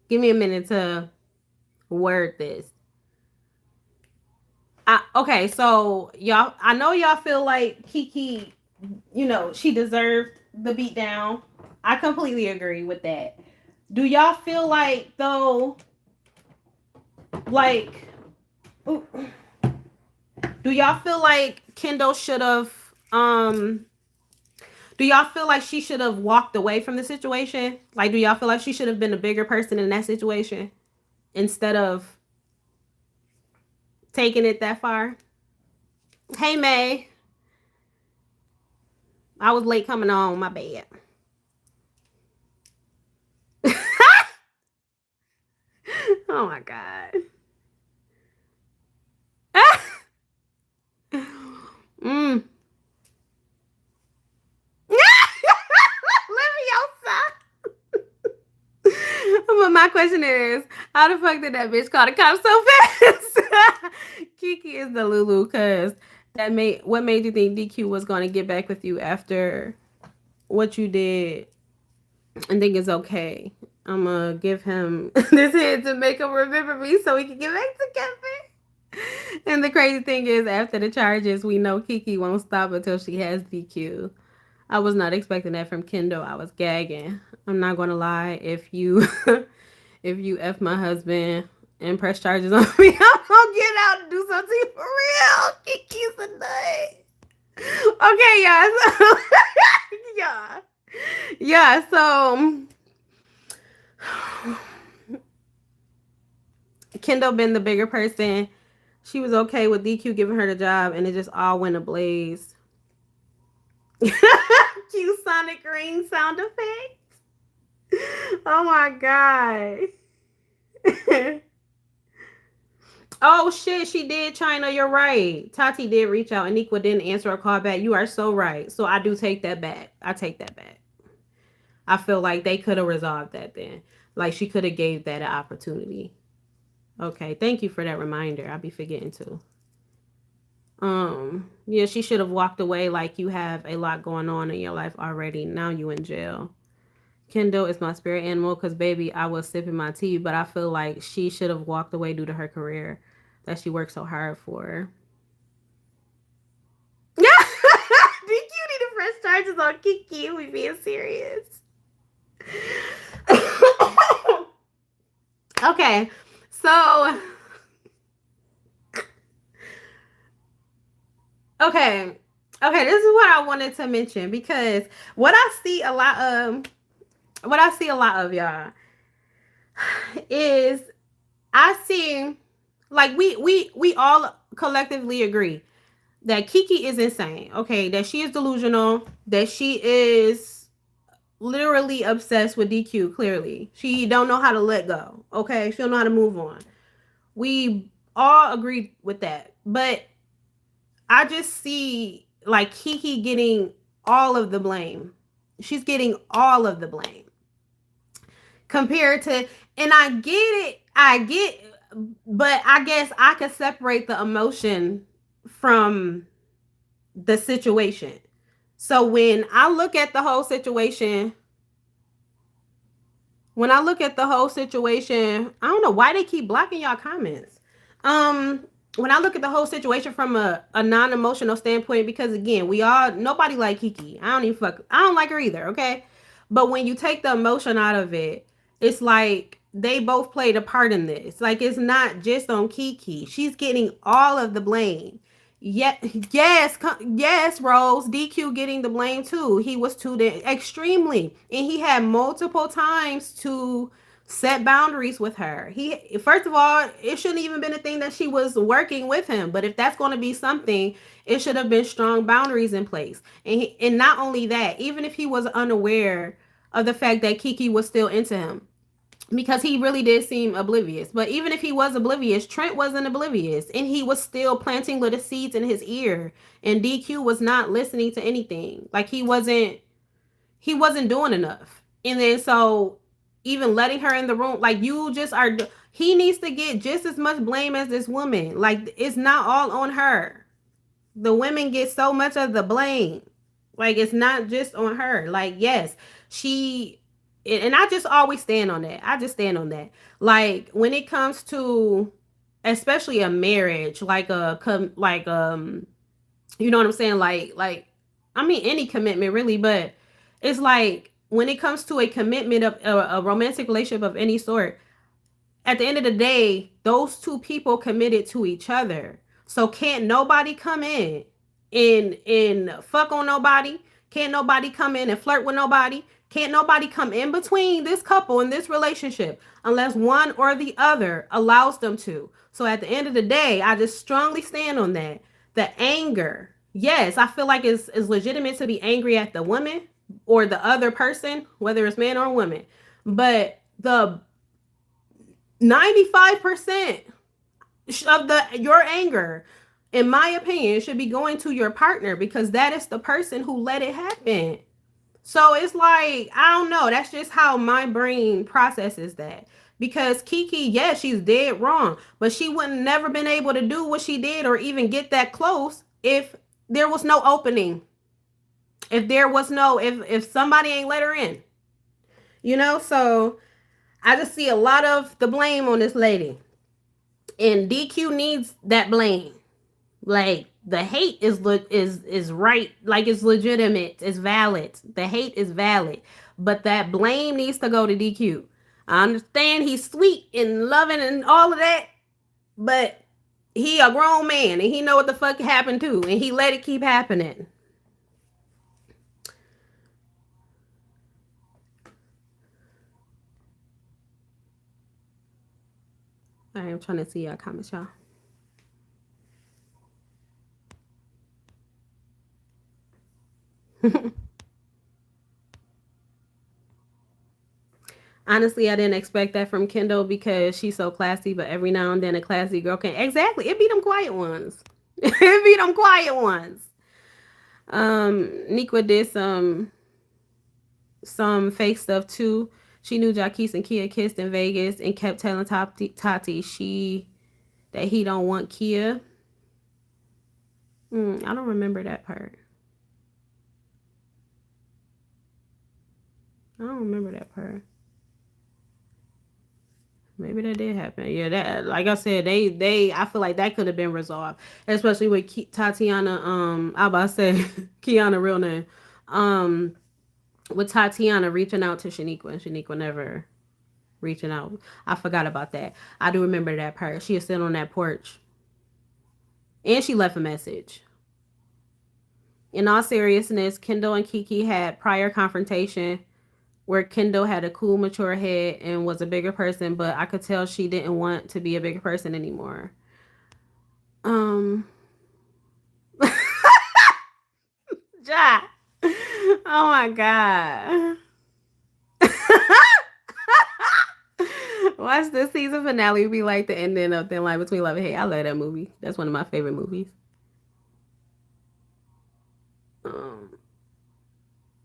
Give me a minute to word this. Okay, so y'all, I know y'all feel like Kiki, she deserved the beat down. I completely agree with that. Do y'all feel like though, like, ooh, do y'all feel like Kendall should have, do y'all feel like she should have walked away from the situation? Like, do y'all feel like she should have been a bigger person in that situation instead of taking it that far? Hey, May. I was late coming on. My bad. Oh my god. Mm. But my question is, how the fuck did that bitch call the cops so fast? Kiki is the Lulu, cause what made you think DQ was gonna get back with you after what you did and think it's okay? I'm gonna give him this hit to make him remember me so we can get back together. And the crazy thing is, after the charges, we know Kiki won't stop until she has DQ. I was not expecting that from Kendall. I was gagging. I'm not gonna lie. If you if you f my husband and press charges on me, I'm gonna get out and do something for real. Kiki's a nut. Okay, y'all. So, yeah, yeah. So Kendall been the bigger person. She was okay with DQ giving her the job, and it just all went ablaze. Cute Sonic Green sound effect. Oh my god. Oh shit, she did, China. You're right. Tati did reach out. Aniqua didn't answer a call back. You are so right. So I do take that back. I take that back. I feel like they could have resolved that then. Like she could have gave that an opportunity. Okay, thank you for that reminder. I'll be forgetting to. Yeah, she should have walked away like you have a lot going on in your life already. Now you in jail. Kendall is my spirit animal because, baby, I was sipping my tea, but I feel like she should have walked away due to her career that she worked so hard for. DQ need to press charges on Kiki. We being serious. Okay. So, okay. Okay, this is what I wanted to mention because what I see a lot of what I see a lot of y'all is I see like we all collectively agree that Kiki is insane. Okay, that she is delusional, that she is literally obsessed with DQ. Clearly, she don't know how to let go. Okay, she don't know how to move on. We all agree with that, but I just see like Kiki getting all of the blame. She's getting all of the blame compared to, and I get it. I get, but I guess I could separate the emotion from the situation. So when I look at the whole situation, I don't know why they keep blocking y'all comments. Um, when I look at the whole situation from a non-emotional standpoint, because again, we all nobody like Kiki. I don't like her either, okay? But when you take the emotion out of it, it's like they both played a part in this. Like it's not just on Kiki. She's getting all of the blame. Yeah, yes, Rose. DQ getting the blame too. He was too extremely, and he had multiple times to set boundaries with her. He first of all, it shouldn't even been a thing that she was working with him. But if that's going to be something, it should have been strong boundaries in place. And not only that, even if he was unaware of the fact that Kiki was still into him, because he really did seem oblivious. But even if he was oblivious, Trent wasn't oblivious, and he was still planting little seeds in his ear. And DQ was not listening to anything. Like he wasn't doing enough. And then so even letting her in the room, like you just are. He needs to get just as much blame as this woman. Like it's not all on her. The women get so much of the blame. Like it's not just on her. Like yes, she and I just always stand on that. I just stand on that. Like when it comes to especially a marriage, you know what I'm saying? Like I mean any commitment really, but it's like when it comes to a commitment of a romantic relationship of any sort, at the end of the day, those two people committed to each other. So can't nobody come in and fuck on nobody. Can't nobody come in and flirt with nobody. Can't nobody come in between this couple in this relationship unless one or the other allows them to. So at the end of the day, I just strongly stand on that. The anger, yes, I feel like it's legitimate to be angry at the woman or the other person, whether it's man or woman. But the 95% of the your anger, in my opinion, should be going to your partner because that is the person who let it happen. So it's like I don't know, that's just how my brain processes that. Because Kiki, yes, she's dead wrong, but she wouldn't never been able to do what she did or even get that close if there was no opening. If there was no if somebody ain't let her in. So I just see a lot of the blame on this lady. And DQ needs that blame. Like the hate is right. Like it's legitimate. It's valid. The hate is valid, but that blame needs to go to DQ. I understand he's sweet and loving and all of that, but he a grown man and he know what the fuck happened too, and he let it keep happening. I am trying to see y'all comments, y'all. Honestly, I didn't expect that from Kendall because she's so classy, but every now and then a classy girl can. Exactly. It be them quiet ones. It be them quiet ones. Nikwa did some fake stuff too. She knew Jaquise and Kia kissed in Vegas and kept telling Tati that he don't want Kia. I don't remember that part. I don't remember that part. Maybe that did happen. Yeah, that like I said, they I feel like that could have been resolved, especially with Tatiana. I about to say Kiana real name. Um, with Tatiana reaching out to Shaniqua and Shaniqua never. reaching out. I forgot about that. I do remember that part. She was sitting on that porch and she left a message. In all seriousness, Kendall and Kiki had prior confrontation where Kendall had a cool, mature head and was a bigger person, but I could tell she didn't want to be a bigger person anymore. Um, Ja. Oh my god. Watch the season finale be like the ending of Thin Line Between Love and Hate. I love that movie. That's one of my favorite movies. Um,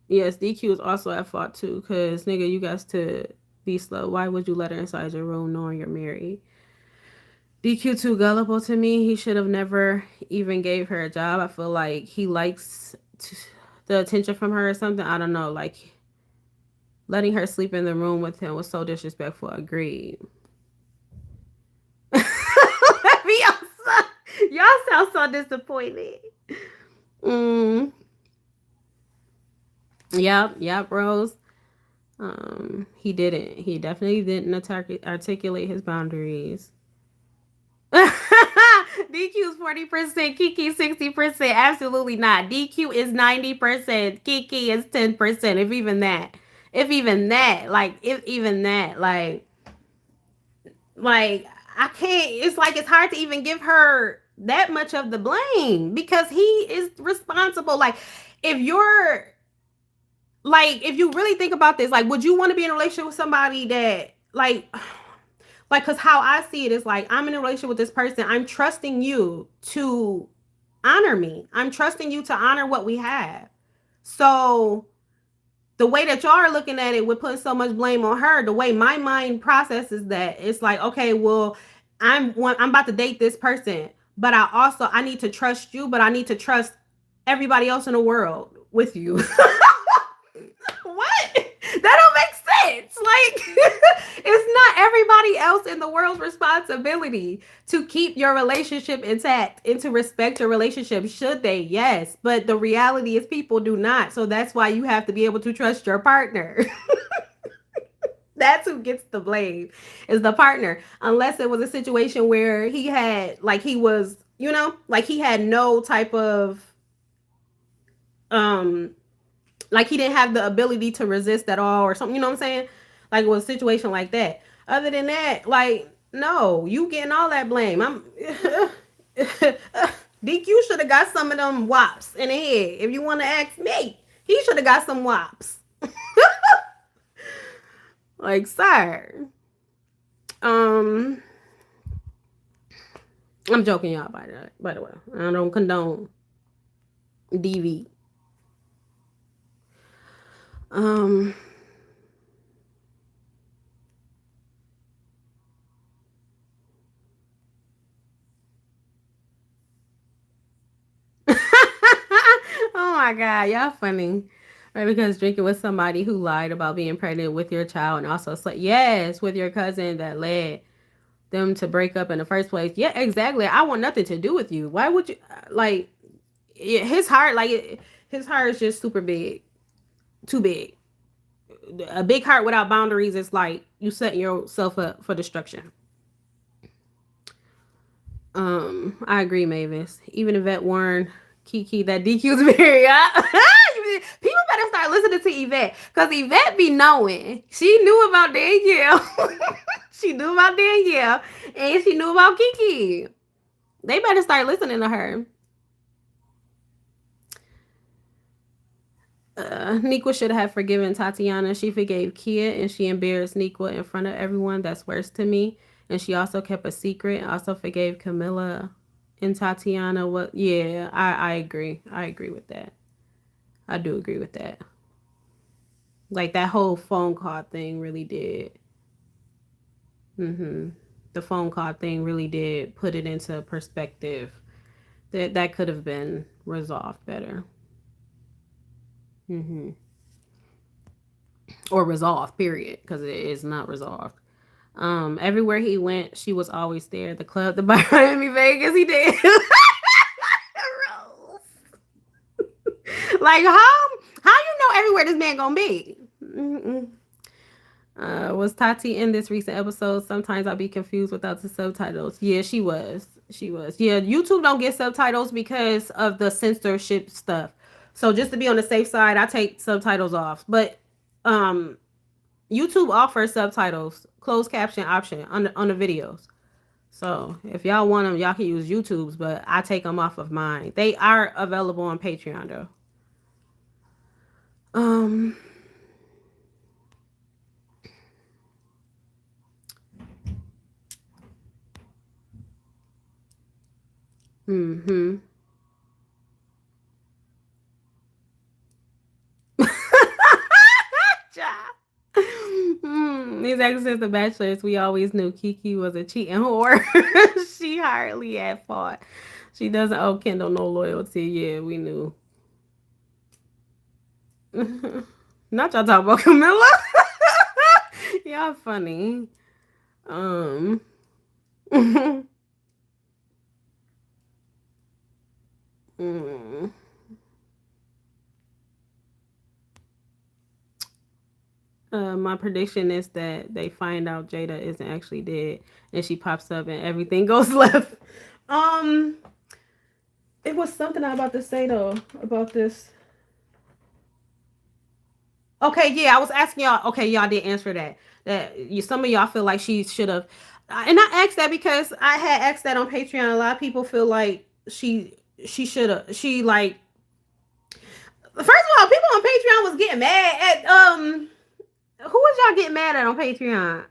yes, DQ is also at fault too, cause nigga, you got to be slow. Why would you let her inside your room knowing you're married? DQ too gullible to me. He should have never even gave her a job. I feel like he likes the attention from her or something. I don't know. Like letting her sleep in the room with him was so disrespectful. Agreed. Y'all sound so disappointed. Mm, yep, Rose. He didn't. He definitely didn't articulate his boundaries. DQ is 40%, Kiki 60%. Absolutely not. DQ is 90%, Kiki is 10%, if even that. If even that. Like I can't, it's like it's hard to even give her that much of the blame because he is responsible. If you're if you really think about this, like, would you want to be in a relationship with somebody that because how I see it is like, I'm in a relationship with this person. I'm trusting you to honor me. I'm trusting you to honor what we have. So the way that y'all are looking at it with putting so much blame on her, the way my mind processes that, it's like, okay, well, I'm about to date this person, but I need to trust you, but I need to trust everybody else in the world with you. What? That don't make sense. It's not everybody else in the world's responsibility to keep your relationship intact and to respect your relationship. Should they? Yes. But the reality is people do not. So that's why you have to be able to trust your partner. That's who gets the blame, is the partner. Unless it was a situation where he had, he was, he had no type of, he didn't have the ability to resist at all or something, you know what I'm saying? Like, it was a situation like that. Other than that, no, you getting all that blame. DQ should have got some of them wops in the head. If you want to ask me, he should have got some wops. Sir. I'm joking, y'all, by the way. I don't condone DV. Um Oh my god, y'all funny. Right, because drinking with somebody who lied about being pregnant with your child and also yes, with your cousin that led them to break up in the first place. Yeah, exactly. I want nothing to do with you. Why would you his heart his heart is just super big. Too big. A big heart without boundaries is like you setting yourself up for destruction. I agree, Mavis. Even Yvette warned Kiki that DQ's very up. People better start listening to Yvette, because Yvette be knowing. She knew about Danielle. She knew about Danielle, and she knew about Kiki. They better start listening to her. Nikwa should have forgiven Tatiana. She forgave Kia, and she embarrassed Nikwa in front of everyone. That's worse to me. And she also kept a secret. Also forgave Camilla and Tatiana. What? Yeah, I agree. I agree with that. I do agree with that. That whole phone call thing really did. The phone call thing really did put it into perspective. That could have been resolved better. Or resolved, period, because it is not resolved. Everywhere he went, she was always there. The club, the bar, Miami, Vegas, he did. How you know everywhere this man gonna be? Was Tati in this recent episode? Sometimes I'll be confused without the subtitles. Yeah, she was. She was. Yeah, YouTube don't get subtitles because of the censorship stuff. So just to be on the safe side, I take subtitles off. But um YouTube offers subtitles, closed caption option on the videos. So if y'all want them, y'all can use YouTube's, but I take them off of mine. They are available on Patreon though. Um. Hmm. These actors since The Bachelor's, we always knew Kiki was a cheating whore. She hardly at fault. She doesn't owe Kendall no loyalty. Yeah, we knew. Not y'all talk about Camilla. Y'all funny. Um. mm. My prediction is that they find out Jada isn't actually dead, and she pops up, and everything goes left. Um, it was something I was about to say though about this. Okay, yeah, I was asking y'all. Okay, y'all did answer that. That you, some of y'all feel like she should have, and I asked that because I had asked that on Patreon. A lot of people feel like she should have. She like first of all, people on Patreon was getting mad at who was y'all getting mad at on Patreon?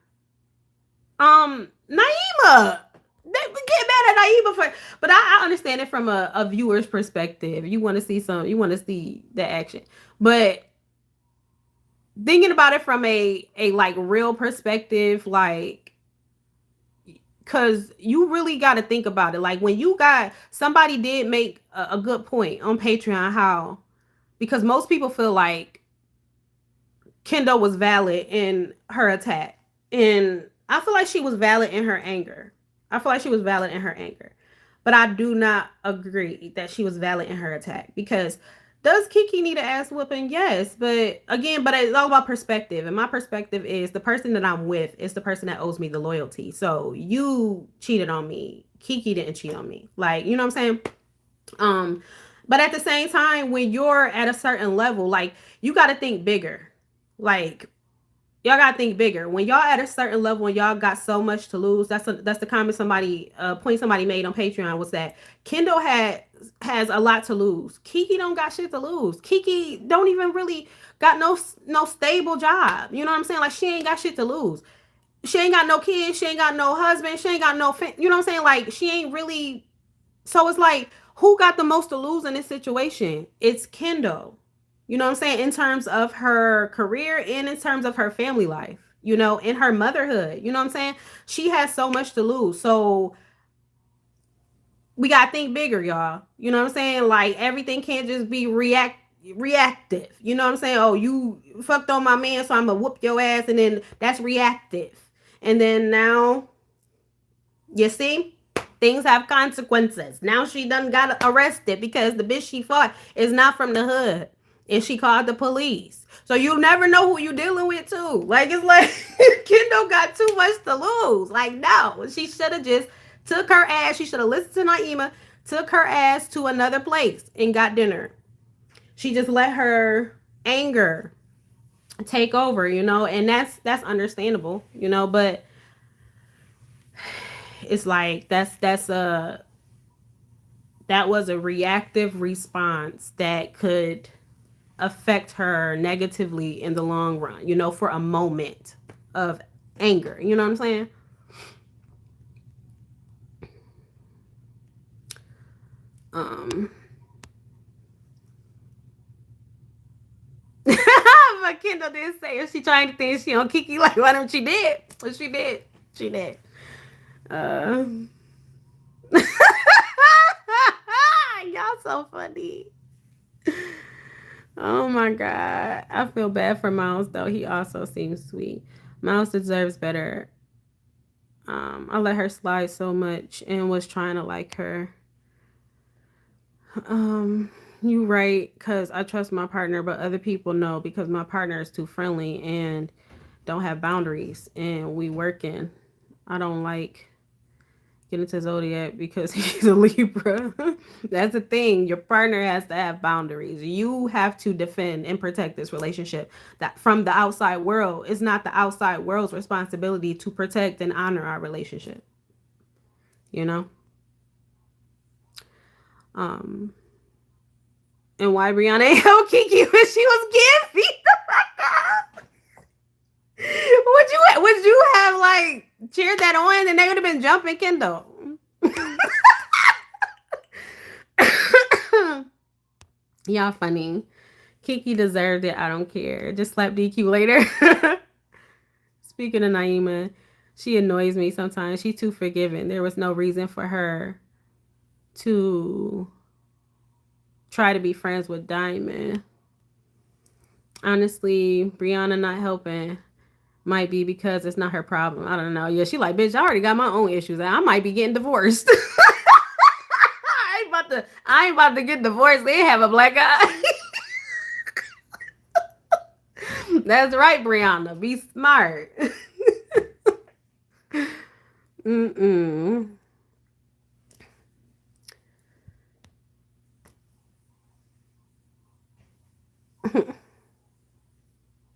Naima. They get mad at Naima for, but I understand it from a viewer's perspective. You want to see some, you want to see the action, but thinking about it from a like real perspective, like, cause you really got to think about it. Like when you got somebody did make a good point on Patreon, how because most people feel like Kendall was valid in her attack. And I feel like she was valid in her anger. I feel like she was valid in her anger. But I do not agree that she was valid in her attack because does Kiki need an ass whooping? Yes. But again, but it's all about perspective. And my perspective is the person that I'm with is the person that owes me the loyalty. So you cheated on me. Kiki didn't cheat on me. Like, you know what I'm saying? Um, but at the same time, when you're at a certain level, like you got to think bigger. Like y'all gotta think bigger. When y'all at a certain level and y'all got so much to lose, that's the comment somebody point somebody made on Patreon was that Kendall has a lot to lose. Kiki don't got shit to lose. Kiki don't even really got no stable job. You know what I'm saying? Like she ain't got shit to lose. She ain't got no kids. She ain't got no husband. She ain't got no. You know what I'm saying? Like she ain't really. So it's like who got the most to lose in this situation? It's Kendall. You know what I'm saying? In terms of her career and in terms of her family life, you know, in her motherhood. You know what I'm saying? She has so much to lose. So we gotta think bigger, y'all. You know what I'm saying? Like everything can't just be reactive. You know what I'm saying? Oh, you fucked on my man, so I'm gonna whoop your ass, and then that's reactive. And then now, you see, things have consequences. Now she done got arrested because the bitch she fought is not from the hood. And she called the police. So you never know who you dealing with too. Like it's like Kendall got too much to lose. Like no, she should have just took her ass. She should have listened to Naima, took her ass to another place and got dinner. She just let her anger take over, you know, and that's understandable, you know, but it's like that was a reactive response that could affect her negatively in the long run, you know, for a moment of anger. You know what I'm saying? Um but Kendall did say if she trying to think she on Kiki like why don't she did. But she did. She did. Uh Y'all so funny. Oh my god. I feel bad for Miles though. He also seems sweet. Miles deserves better. I let her slide so much and was trying to like her. You right, cause I trust my partner, but other people know because my partner is too friendly and don't have boundaries and we working. I don't like getting into zodiac because he's a Libra. That's the thing. Your partner has to have boundaries. You have to defend and protect this relationship that from the outside world. It's not the outside world's responsibility to protect and honor our relationship. You know? Um and why Brianna ain't help Kiki when she was giving? Would you have like cheered that on and they would have been jumping Kendall? Y'all funny. Kiki deserved it. I don't care. Just slap DQ later. Speaking of Naima, she annoys me sometimes. She's too forgiving. There was no reason for her to try to be friends with Diamond. Honestly, Brianna not helping might be because it's not her problem. I don't know. Yeah, she like, bitch, I already got my own issues. I might be getting divorced. I ain't about to get divorced. They have a black eye. That's right, Brianna. Be smart. Mm-mm.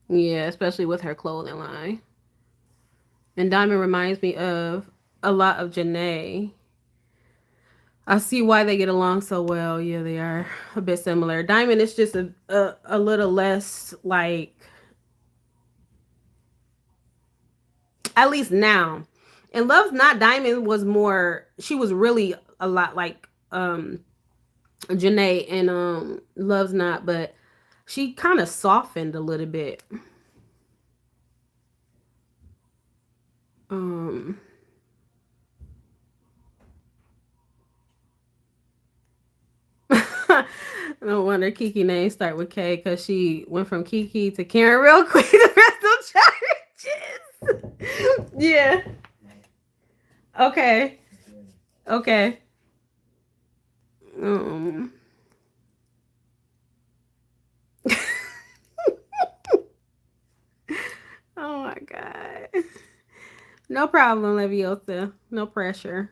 Yeah, especially with her clothing line. And Diamond reminds me of a lot of Janae. I see why they get along so well. Yeah, they are a bit similar. Diamond is just a little less like, at least now. And Love's Not Diamond was more, she was really a lot like Janae and Love's Not, but she kind of softened a little bit. Um No wonder Kiki name start with K because she went from Kiki to Karen real quick. The rest of charges. Yeah. Okay. Okay. Um. Oh my god. No problem, Leviosa. No pressure.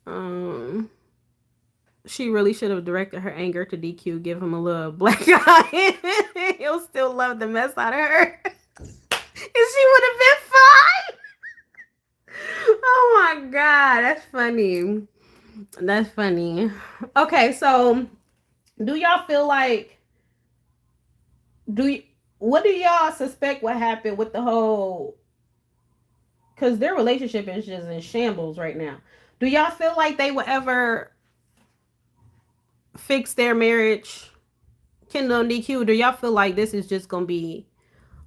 Um. She really should have directed her anger to DQ. Give him a little black eye. He'll still love the mess out of her. And she would have been fine. Oh my god, that's funny. That's funny. Okay, so do y'all feel like do y- what do y'all suspect what happened with the whole, because their relationship is just in shambles right now. Do y'all feel like they will ever fix their marriage? Kendall and DQ, do y'all feel like this is just gonna be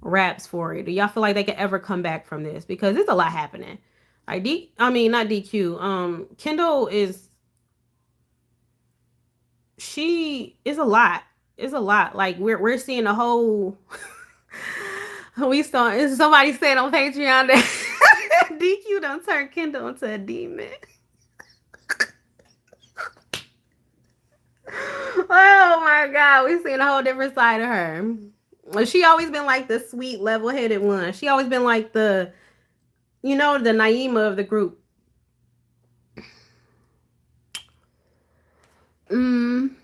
raps for it? Do y'all feel like they could ever come back from this? Because there's a lot happening. Like I mean not DQ. Kendall is, she is a lot. It's a lot. Like we're seeing a whole we saw somebody said on Patreon that DQ don't turn Kendall into a demon. Oh my god, we seen a whole different side of her. She always been like the sweet, level-headed one. She always been like the, the Naima of the group. Mm,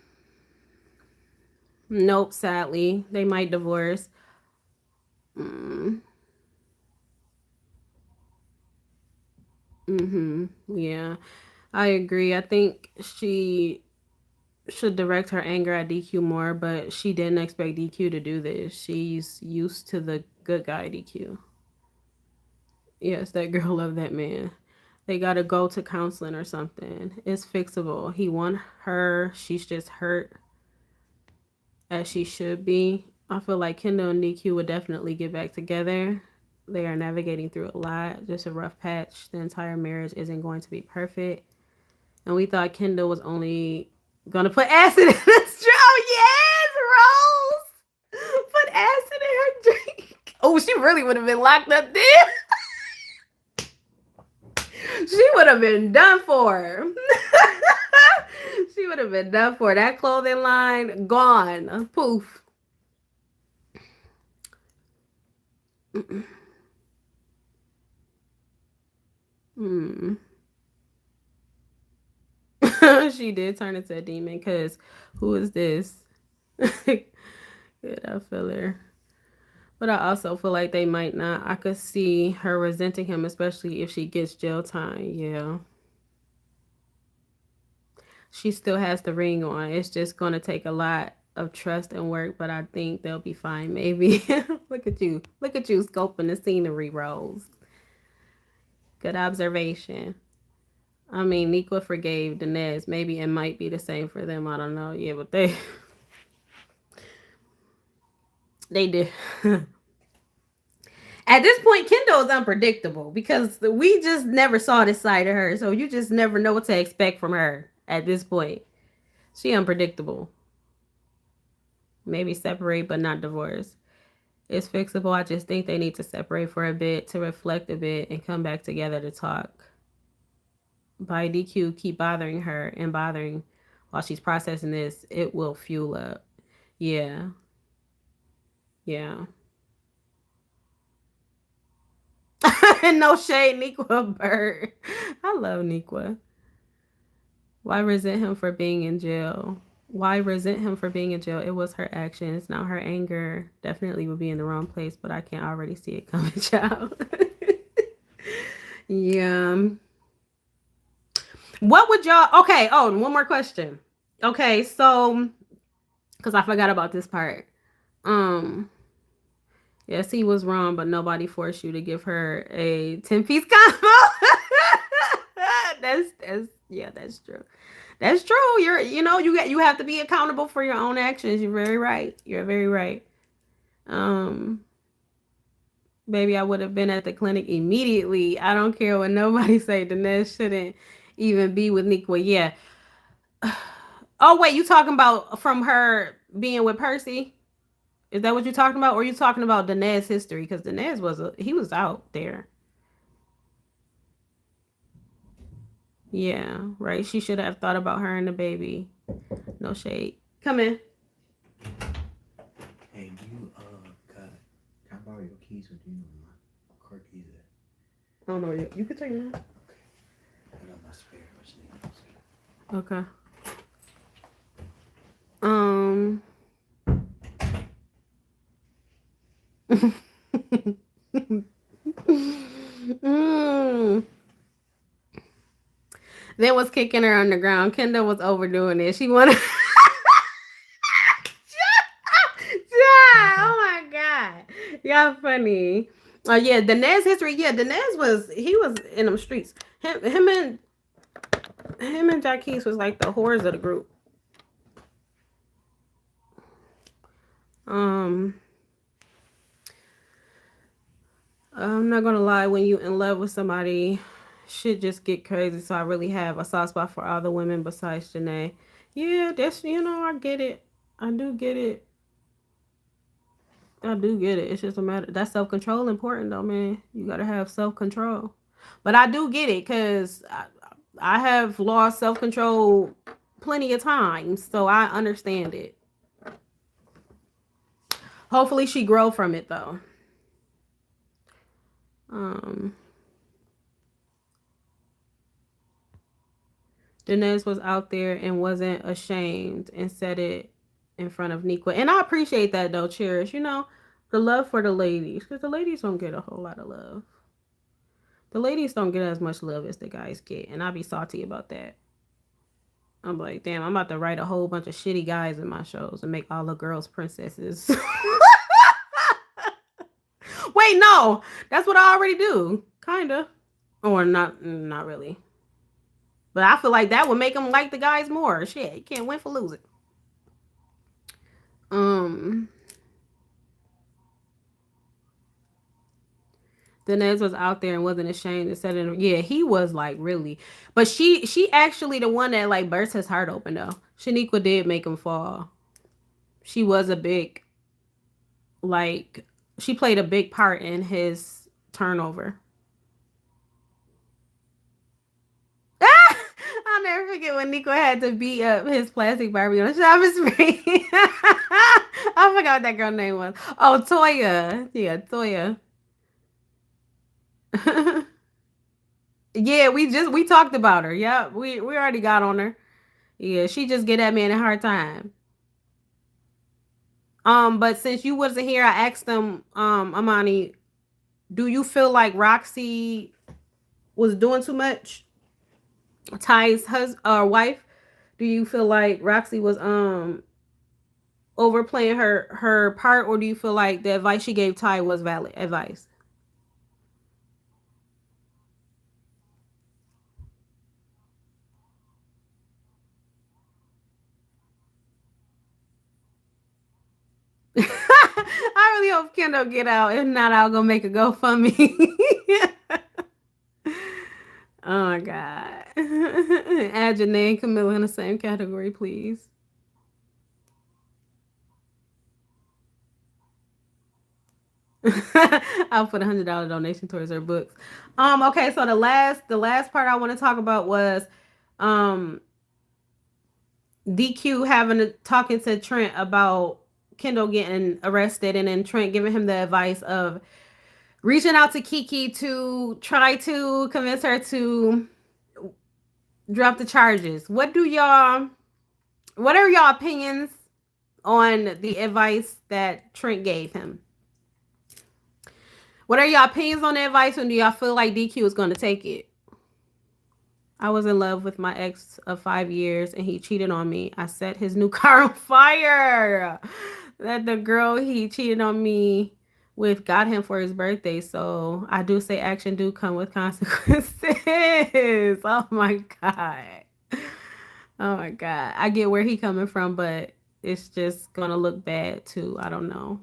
nope, sadly. They might divorce. Mm, mm-hmm. Yeah. I agree. I think she should direct her anger at DQ more, but she didn't expect DQ to do this. She's used to the good guy DQ. Yes, that girl loved that man. They gotta go to counseling or something. It's fixable. He want her. She's just hurt as she should be. I feel like Kendall and DQ would definitely get back together. They are navigating through a lot. Just a rough patch. The entire marriage isn't going to be perfect. And we thought Kendall was only gonna put acid in the straw. Yes, Rose. Put acid in her drink. Oh, she really would have been locked up there. She would have been done for. She would have been done for. That clothing line gone. Poof. Hmm. She did turn into a demon because who is this? Good, I feel her. But I also feel like they might not. I could see her resenting him, especially if she gets jail time. Yeah. She still has the ring on. It's just going to take a lot of trust and work, but I think they'll be fine, maybe. Look at you. Look at you scoping the scenery, Rose. Good observation. I mean, Niqua forgave Dinez. Maybe it might be the same for them. I don't know. Yeah, but they did. At this point, Kendall is unpredictable because we just never saw this side of her. So you just never know what to expect from her at this point. She unpredictable. Maybe separate but not divorce. It's fixable. I just think they need to separate for a bit to reflect a bit and come back together to talk. By DQ keep bothering her and bothering while she's processing this, it will fuel up. Yeah. Yeah. No shade, Niqua Bird. I love Niqua. Why resent him for being in jail? Why resent him for being in jail? It was her actions, not her anger. Definitely would be in the wrong place, but I can already see it coming, child. Yeah. What would y'all? Okay. Oh, one more question. Okay, so because I forgot about this part. Um. Yes, he was wrong, but nobody forced you to give her a 10-piece combo. That's yeah, that's true. That's true. You have to be accountable for your own actions. You're very right. You're very right. Um Maybe I would have been at the clinic immediately. I don't care what nobody say. Dinesh shouldn't even be with Nikwa. Yeah. Oh wait, you talking about from her being with Percy? Is that what you're talking about? Or are you talking about Dinesh history? Because Dinesh he was out there. Yeah, right. She should have thought about her and the baby. No shade. Come in. Hey, you got can I borrow your keys or do you know my car keys at? I don't know. You could take them. Okay. I got my spare or Okay. Um. mm. Then was kicking her on the ground. Kendall was overdoing it. She wanted. Yeah, oh my god, y'all funny. Oh yeah, Danez history. Yeah, Danez was in them streets. Him and Jackie's was like the whores of the group. Um, I'm not gonna lie. When you in love with somebody, shit just get crazy. So I really have a soft spot for all the women besides Janae. Yeah, that's I get it. I do get it. I do get it. It's just a matter that self control important though, man. You gotta have self control. But I do get it because I have lost self control plenty of times, so I understand it. Hopefully, she grow from it though. Um, Denez was out there and wasn't ashamed and said it in front of Niqua, and I appreciate that though. Cherish, the love for the ladies because the ladies don't get a whole lot of love. The ladies don't get as much love as the guys get, and I be salty about that. I'm like, damn, I'm about to write a whole bunch of shitty guys in my shows and make all the girls princesses. Wait, no, that's what I already do, kinda, or not really. But I feel like that would make them like the guys more. Shit, you can't win for losing. Um, Denez was out there and wasn't ashamed to set it. Yeah, he was like really, but she actually the one that like burst his heart open though. Shaniqua did make him fall. She was a big like she played a big part in his turnover. I'll never forget when Nico had to beat up his plastic Barbie on Shabbos Free. I forgot what that girl name was. Oh, Toya. Yeah, Toya. Yeah, we talked about her. Yeah, we already got on her. Yeah, she just get that man a hard time. But since you wasn't here, I asked them, Amani, do you feel like Roxy was doing too much? Ty's wife. Do you feel like Roxy was overplaying her part, or do you feel like the advice she gave Ty was valid advice? I really hope Kendall get out. If not, I'll go make a GoFundMe. Oh my god. Add Janae and Camilla in the same category, please. I'll put $100 donation towards her books. Okay, so the last part I want to talk about was um DQ having talking to Trent about Kendall getting arrested, and then Trent giving him the advice of reaching out to Kiki to try to convince her to drop the charges. What are y'all opinions on the advice that Trent gave him? What are y'all opinions on the advice, and do y'all feel like DQ is going to take it? I was in love with my ex of 5 years and he cheated on me. I set his new car on fire. That the girl he cheated on me with got him for his birthday. So I do say action do come with consequences. Oh my God. Oh my God. I get where he coming from, but it's just gonna look bad too. I don't know.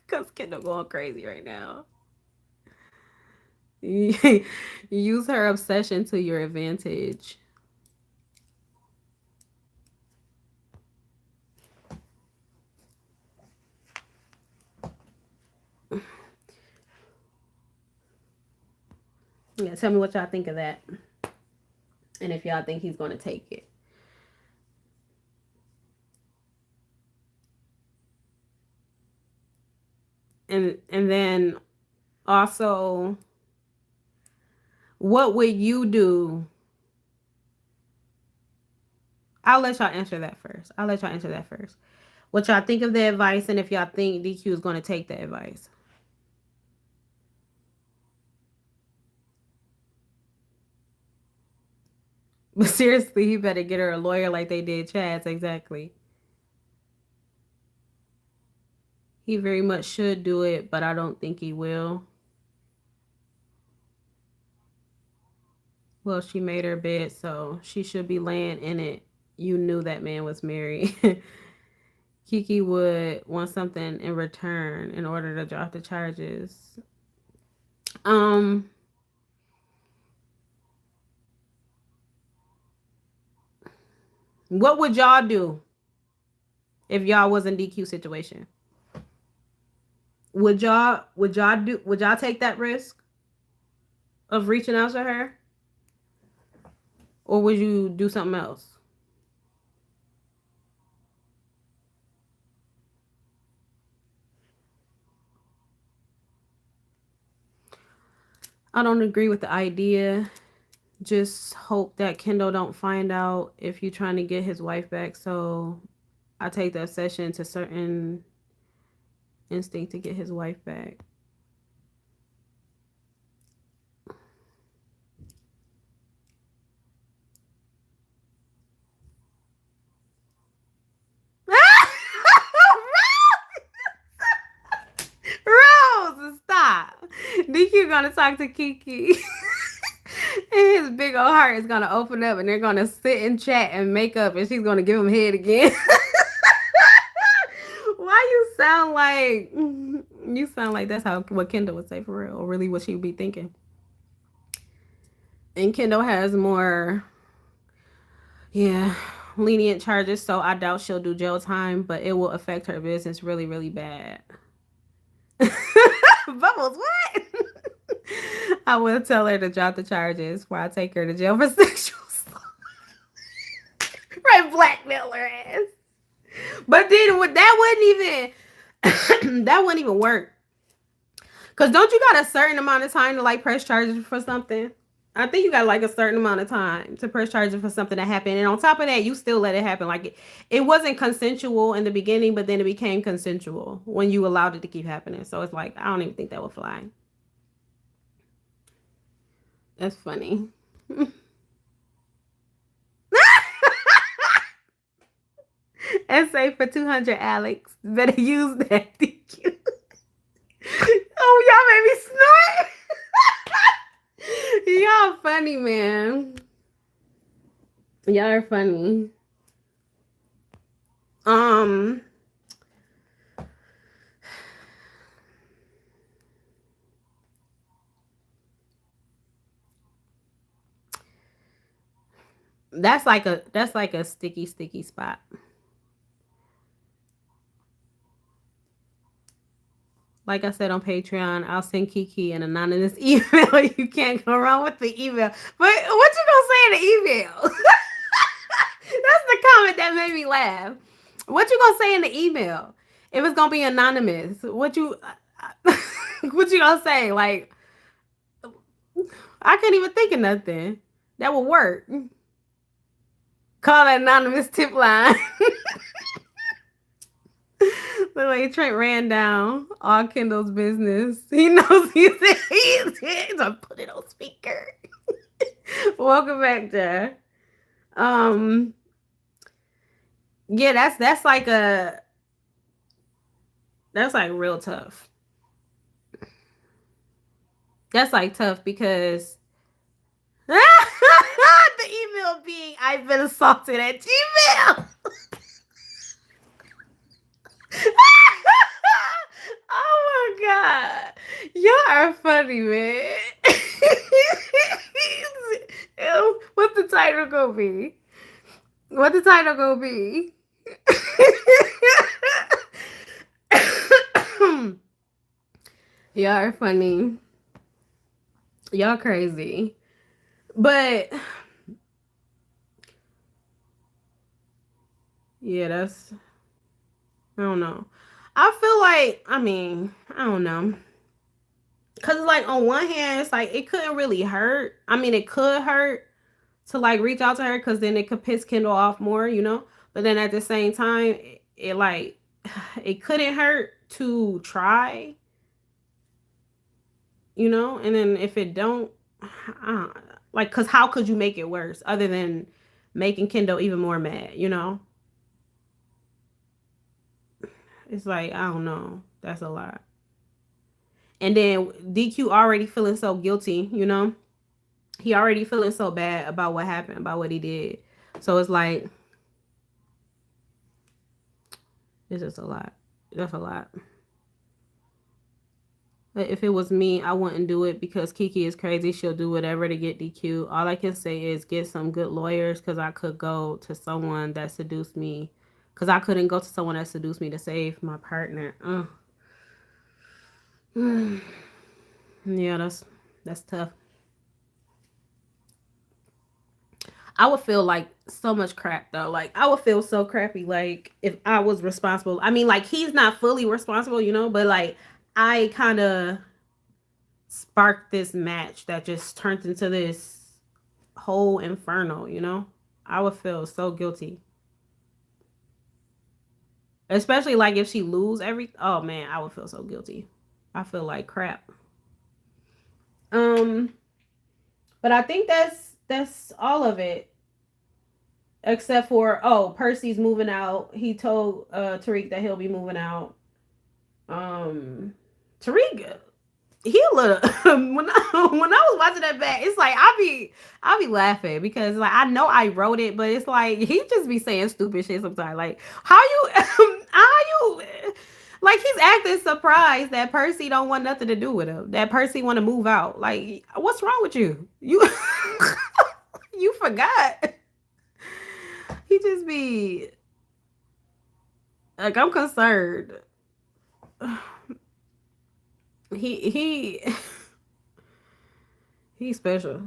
Cause Kendall going crazy right now. Use her obsession to your advantage. Yeah, tell me what y'all think of that, and if y'all think he's going to take it. And then also, what would you do? I'll let y'all answer that first. I'll let y'all answer that first. What y'all think of the advice, and if y'all think DQ is going to take the advice. But seriously, he better get her a lawyer like they did Chad's. Exactly. He very much should do it, but I don't think he will. Well, she made her bed, so she should be laying in it. You knew that man was married. Kiki would want something in return in order to drop the charges. Um, what would y'all do if y'all was in DQ situation? Would y'all take that risk of reaching out to her, or would you do something else? I don't agree with the idea. Just hope that Kendall don't find out if you're trying to get his wife back. So I take that session to certain instinct to get his wife back. Rose, stop. DQ gonna talk to Kiki. And his big old heart is gonna open up and they're gonna sit and chat and make up and she's gonna give him head again. Why you sound like that's how what Kendall would say for real, or really what she would be thinking. And Kendall has more, yeah, lenient charges, so I doubt she'll do jail time, but it will affect her business really, really bad. Bubbles, what? I will tell her to drop the charges before I take her to jail for sexual assault. Right, blackmail her ass. But then that wouldn't even that wouldn't even work. Cause don't you got a certain amount of time to like press charges for something? I think you got like a certain amount of time to press charges for something that happened, and on top of that, you still let it happen. Like it wasn't consensual in the beginning, but then it became consensual when you allowed it to keep happening. So it's like I don't even think that would fly. That's funny. Essay for 200, Alex. Better use that. DQ. Oh, y'all made me snort. Y'all funny, man. Y'all are funny. Um, that's like a sticky spot. Like I said on Patreon, I'll send Kiki an anonymous email. You can't go wrong with the email. But what you gonna say in the email? That's the comment that made me laugh. What you gonna say in the email? If it's gonna be anonymous, what you gonna say? Like I can't even think of nothing that would work. Call an anonymous tip line. The way Trent ran down all Kendall's business. He knows he's gonna put it on speaker. Welcome back, Jeff. Um, yeah, that's like real tough. That's like tough because the email being I've been assaulted at Gmail. Oh my god. Y'all are funny, man. What's the title gonna be? What the title gonna be? Y'all are funny. Y'all crazy. But yeah, that's I don't know. I feel like I don't know. Cause it's like on one hand, it's like it couldn't really hurt. I mean, it could hurt to like reach out to her because then it could piss Kendall off more, you know. But then at the same time, it like it couldn't hurt to try, you know. And then if it don't, uh, like, cause how could you make it worse other than making Kendall even more mad, you know? It's like I don't know. That's a lot. And then DQ already feeling so guilty, you know. He already feeling so bad about what happened, about what he did. So it's like it's just a lot. That's a lot. But if it was me, I wouldn't do it because Kiki is crazy. She'll do whatever to get DQ. All I can say is get some good lawyers because I could go to someone that seduced me. Because I couldn't go to someone that seduced me to save my partner. Yeah, that's tough. I would feel like so much crap though. Like I would feel so crappy like if I was responsible. I mean like he's not fully responsible, you know, but like I kind of sparked this match that just turned into this whole inferno, you know? I would feel so guilty. Especially like if she lose every oh man, I would feel so guilty. I feel like crap. Um but I think that's all of it except for Percy's moving out. He told Tariq that he'll be moving out. Um Tariq he a little when I was watching that back, it's like I be laughing because like I know I wrote it, but it's like he just be saying stupid shit sometimes. Like how you how you like he's acting surprised that Percy don't want nothing to do with him. That Percy want to move out. Like what's wrong with you? You you forgot. He just be like I'm concerned. He he's special.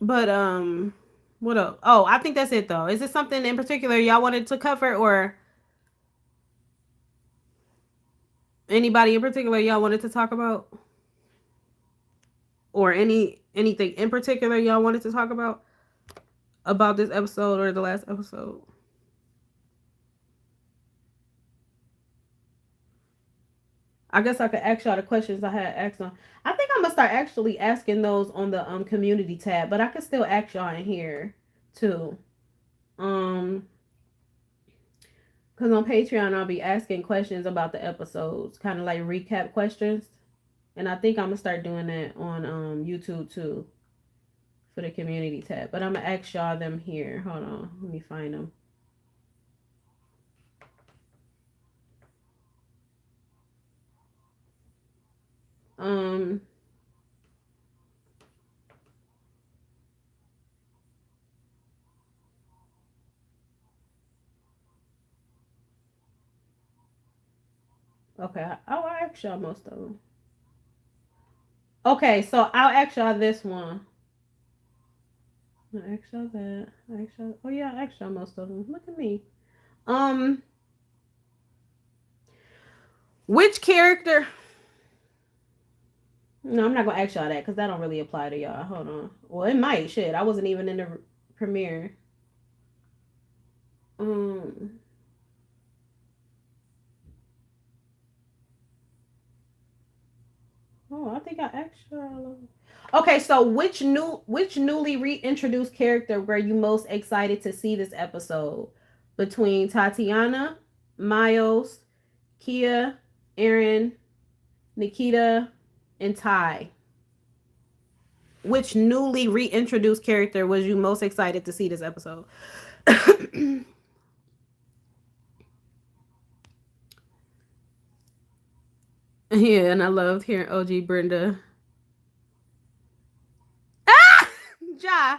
But What else? Oh, I think that's it though. Is it something in particular y'all wanted to cover, or anybody in particular y'all wanted to talk about, or anything in particular y'all wanted to talk about this episode or the last episode? I guess I could ask y'all the questions I had asked on. I think I'm gonna start actually asking those on the community tab, but I can still ask y'all in here too. Um, because on Patreon I'll be asking questions about the episodes, kind of like recap questions, and I think I'm gonna start doing that on YouTube too for the community tab. But I'm gonna ask y'all them here. Hold on, let me find them. Um, okay, I'll ask y'all most of them. Okay, so I'll ask y'all this one. I asked y'all that. I asked y'all. Oh yeah, I asked y'all most of them. Look at me. Um, which character? No, I'm not gonna ask y'all that because that don't really apply to y'all. Hold on. Well, it might. Shit, I wasn't even in the premiere. Um. Oh, I think I asked y'all. Okay, so which newly reintroduced character were you most excited to see this episode? Between Tatiana, Miles, Kia, Aaron, Nikita, and Ty. Which newly reintroduced character was you most excited to see this episode? Yeah, and I loved hearing OG Brenda. Ah! Ja,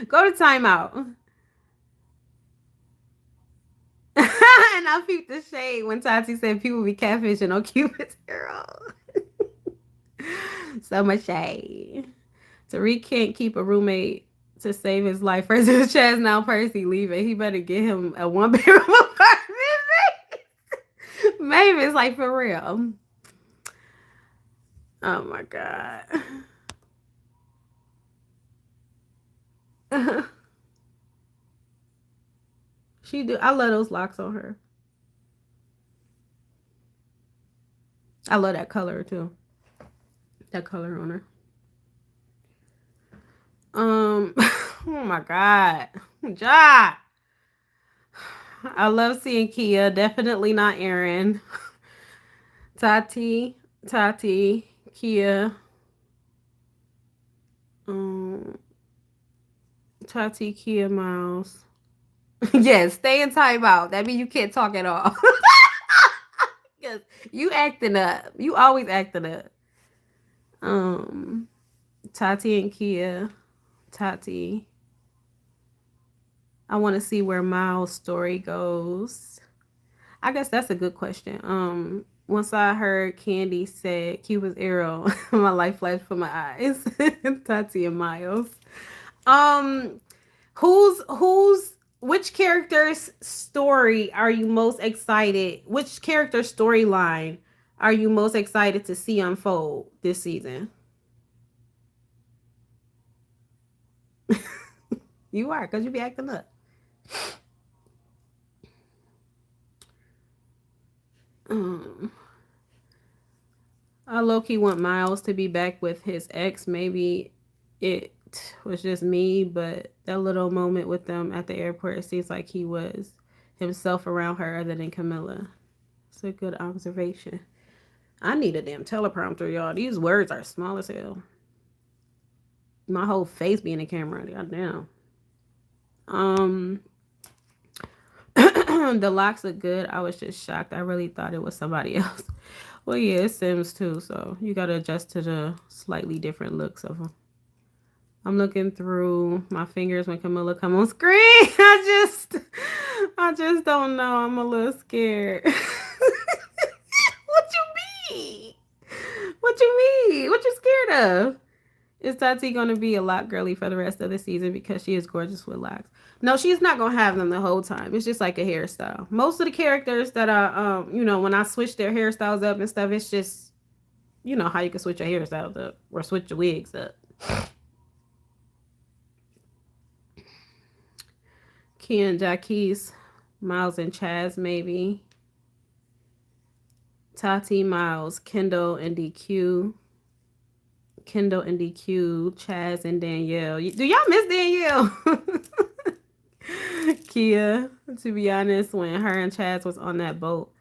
go to timeout. And I peeped the shade when Tati said people be catfishing on Cupid's arrow. So much shade. Tariq can't keep a roommate to save his life. First his Chaz, now Percy leaving. He better get him a one bedroom apartment. Maybe it's like for real. Oh my god. She do. I love those locks on her. I love that color too. That color on her. Oh my god. Ja. I love seeing Kia. Definitely not Aaron. Tati, Tati, Kia, um, Tati, Kia, Miles. Yes, stay in timeout. That means you can't talk at all. Yes, you acting up. You always acting up. Um, Tati and Kia. Tati. I want to see where Miles' story goes. I guess that's a good question. Once I heard Candy said Cuba's arrow, my life flashed for my eyes. Tati and Miles. Um, who's which character's story are you most excited? Which character storyline are you most excited to see unfold this season? You are, because you be acting up. Um, I low key want Miles to be back with his ex. Maybe it was just me, but that little moment with them at the airport, it seems like he was himself around her other than Camilla. It's a good observation. I need a damn teleprompter, y'all. These words are small as hell. My whole face being a camera. Goddamn. Um, the locks look good. I was just shocked. I really thought it was somebody else. Well, yeah, it's Sims too, so you gotta adjust to the slightly different looks of them. I'm looking through my fingers when Camilla come on screen. I just don't know. I'm a little scared. What you mean? What you mean? What you scared of? Is Tati gonna be a lot girly for the rest of the season because she is gorgeous with locks? No, she's not gonna have them the whole time. It's just like a hairstyle. Most of the characters that are, when I switch their hairstyles up and stuff, it's just, how you can switch your hairstyles up or switch your wigs up. Ken, Jackie's, Miles and Chaz, maybe. Tati, Miles, Kendall, and DQ. Kendall and DQ, Chaz and Danielle. Do y'all miss Danielle? Kia, to be honest, when her and Chaz was on that boat,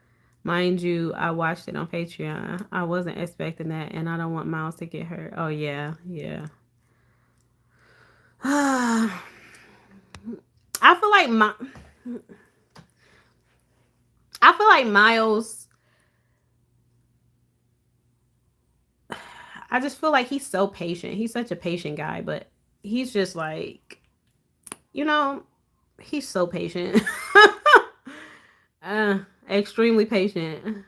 mind you, I watched it on Patreon. I wasn't expecting that, and I don't want Miles to get hurt. Oh yeah, yeah. I feel like I feel like Miles. I just feel like he's so patient. He's such a patient guy, but he's just like, you know, he's so patient. Extremely patient.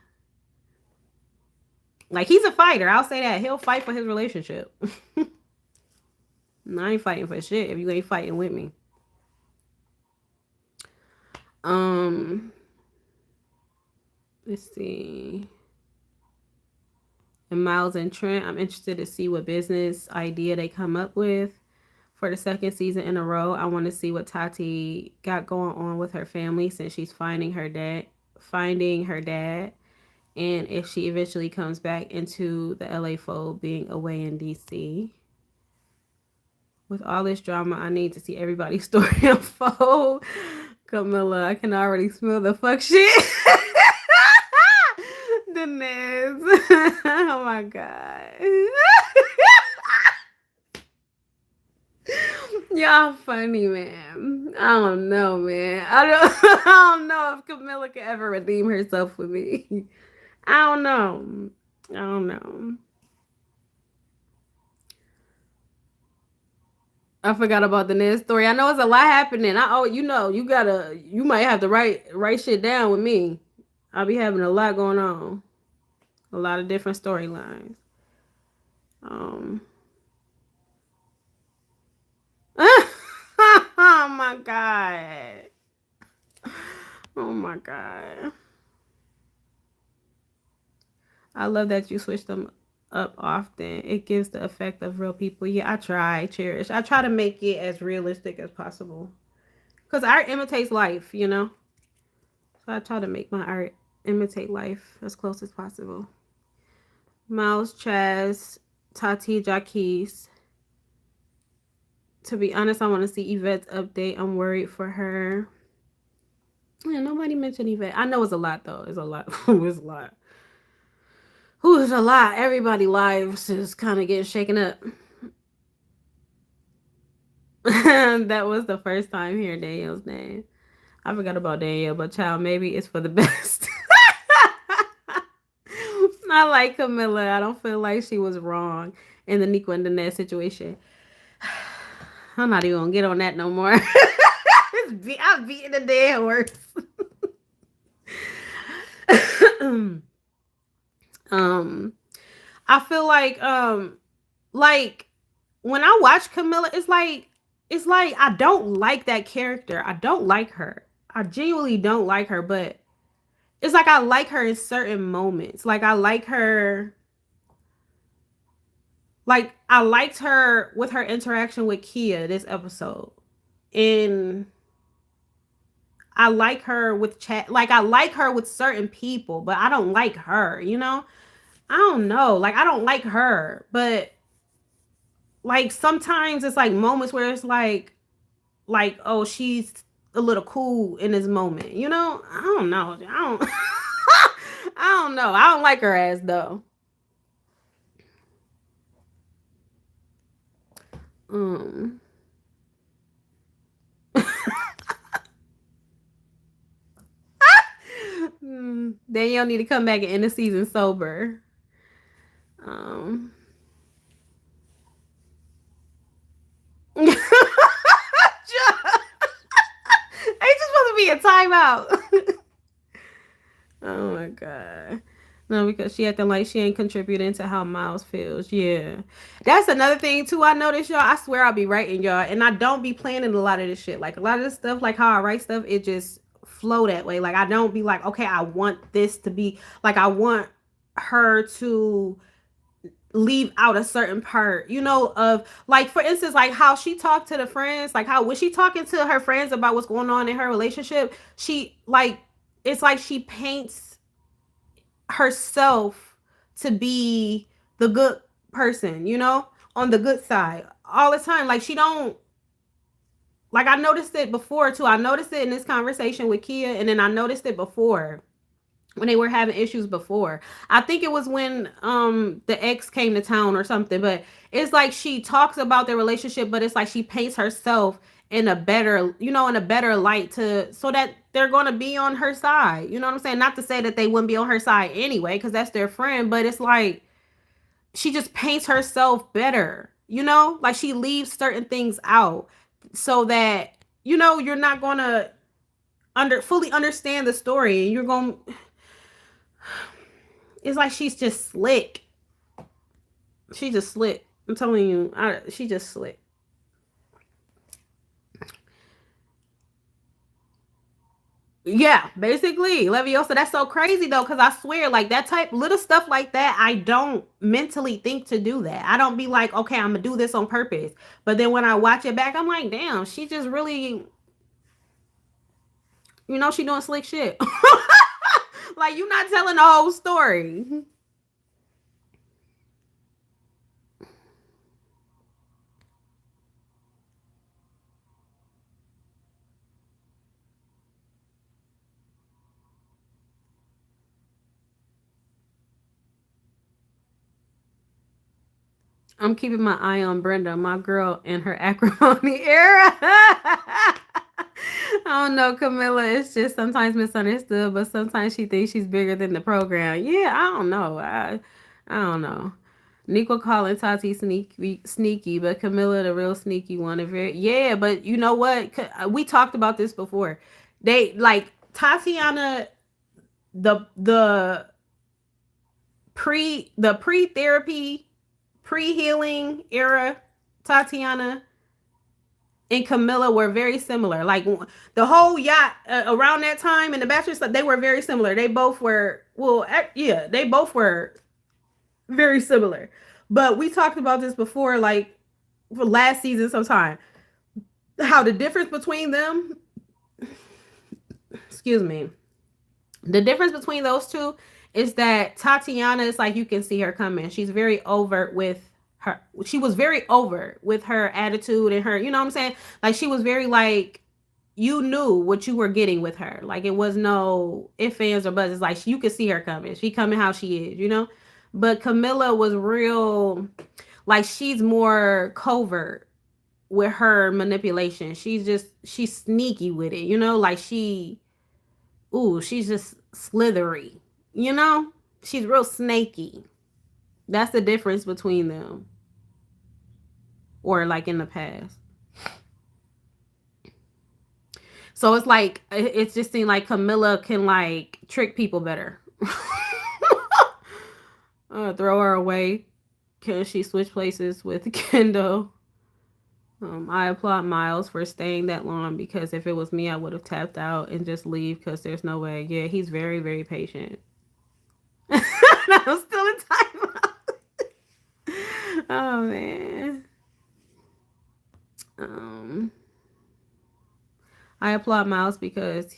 Like he's a fighter. I'll say that. He'll fight for his relationship. I ain't fighting for shit if you ain't fighting with me. Um, let's see. And Miles and Trent, I'm interested to see what business idea they come up with for the second season in a row. I want to see what Tati got going on with her family since she's finding her dad, and if she eventually comes back into the LA fold, being away in DC. With all this drama, I need to see everybody's story unfold. Camilla, I can already smell the fuck shit. Denise. Oh my god. Y'all funny, man. I don't know, man. I don't know if Camilla can ever redeem herself with me. I don't know. I don't know. I forgot about the Ned story. I know it's a lot happening. You might have to write shit down with me. I'll be having a lot going on. A lot of different storylines. Um Oh my god. Oh my god. I love that you switch them up often. It gives the effect of real people. Yeah, I try, Cherish. I try to make it as realistic as possible. Because art imitates life. So I try to make my art imitate life as close as possible. Miles, Chaz, Tati, Jaquise. To be honest, I want to see Yvette's update. I'm worried for her. Yeah, nobody mentioned Yvette. I know it's a lot, though. It's a lot. It's a lot. It's a lot. Everybody's lives is kind of getting shaken up. That was the first time hearing Danielle's name. I forgot about Danielle, but child, maybe it's for the best. I like Camilla. I don't feel like she was wrong in the Nico and Danette situation. I'm not even gonna get on that no more. I'm beating the dead horse. um, I feel like when I watch Camilla, it's like I don't like that character. I don't like her. I genuinely don't like her, but it's like I like her in certain moments. Like I liked her with her interaction with Kia this episode. And I like her with chat. Like I like her with certain people, but I don't like her. I don't know. Like I don't like her, but like sometimes it's like moments where it's like oh, she's a little cool in this moment. I don't know. I don't I don't know. I don't like her ass though. Um Danielle need to come back and end the season sober. Um They just supposed to be a timeout. Oh my god. No, because she acting like she ain't contributing to how Miles feels. Yeah. That's another thing too. I notice y'all. I swear I'll be writing y'all. And I don't be planning a lot of this shit. Like a lot of this stuff, like how I write stuff, it just flow that way. Like I don't be like, okay, I want this to be like I want her to leave out a certain part, of like for instance, like how she talked to the friends, like how when she talking to her friends about what's going on in her relationship, she like it's like she paints herself to be the good person, on the good side all the time. Like she don't like I noticed it before too. I noticed it in this conversation with Kia, and then I noticed it before when they were having issues before. I think it was when the ex came to town or something, but it's like she talks about their relationship, but it's like she paints herself in a better, in a better light to so that they're going to be on her side. You know what I'm saying? Not to say that they wouldn't be on her side anyway cuz that's their friend, but it's like she just paints herself better. Like she leaves certain things out so that you're not going to fully understand the story, and you're going it's like she's just slick. She just slick. I'm telling you, she just slick. Yeah, basically, Leviosa. That's so crazy though, because I swear, like that type little stuff like that, I don't mentally think to do that. I don't be like, okay, I'm gonna do this on purpose. But then when I watch it back, I'm like, damn, she just really, she doing slick shit. Like you not telling the whole story. I'm keeping my eye on Brenda, my girl, in her acrimony era. I don't know, Camilla. It's just sometimes misunderstood, but sometimes she thinks she's bigger than the program. Yeah, I don't know. I don't know. Nico calling Tati sneaky, but Camilla the real sneaky one. Yeah, but you know what? We talked about this before. They like Tatiana, the pre therapy, pre healing era. Tatiana and Camilla were very similar. Like the whole yacht around that time and the Bachelor stuff, they were very similar. They both were yeah, they both were very similar. But we talked about this before, like for last season sometime. How the difference between them, excuse me, the difference between those two is that Tatiana is like you can see her coming. She's very overt with her. She was very overt with her attitude and her, you know what I'm saying? Like she was very like you knew what you were getting with her. Like it was no ifs, ands, or buts. It's like you could see her coming. She coming how she is. But Camilla was real, like she's more covert with her manipulation. She's sneaky with it. Like she's just slithery. You know, she's real snaky. That's the difference between them, or like in the past. So it's like it just seemed like Camilla can like trick people better. Throw her away. Can she switch places with Kendall? I applaud Miles for staying that long because if it was me, I would have tapped out and just leave because there's no way. Yeah, he's very, very patient. I'm still in timeout. Oh man. Um, I applaud Miles because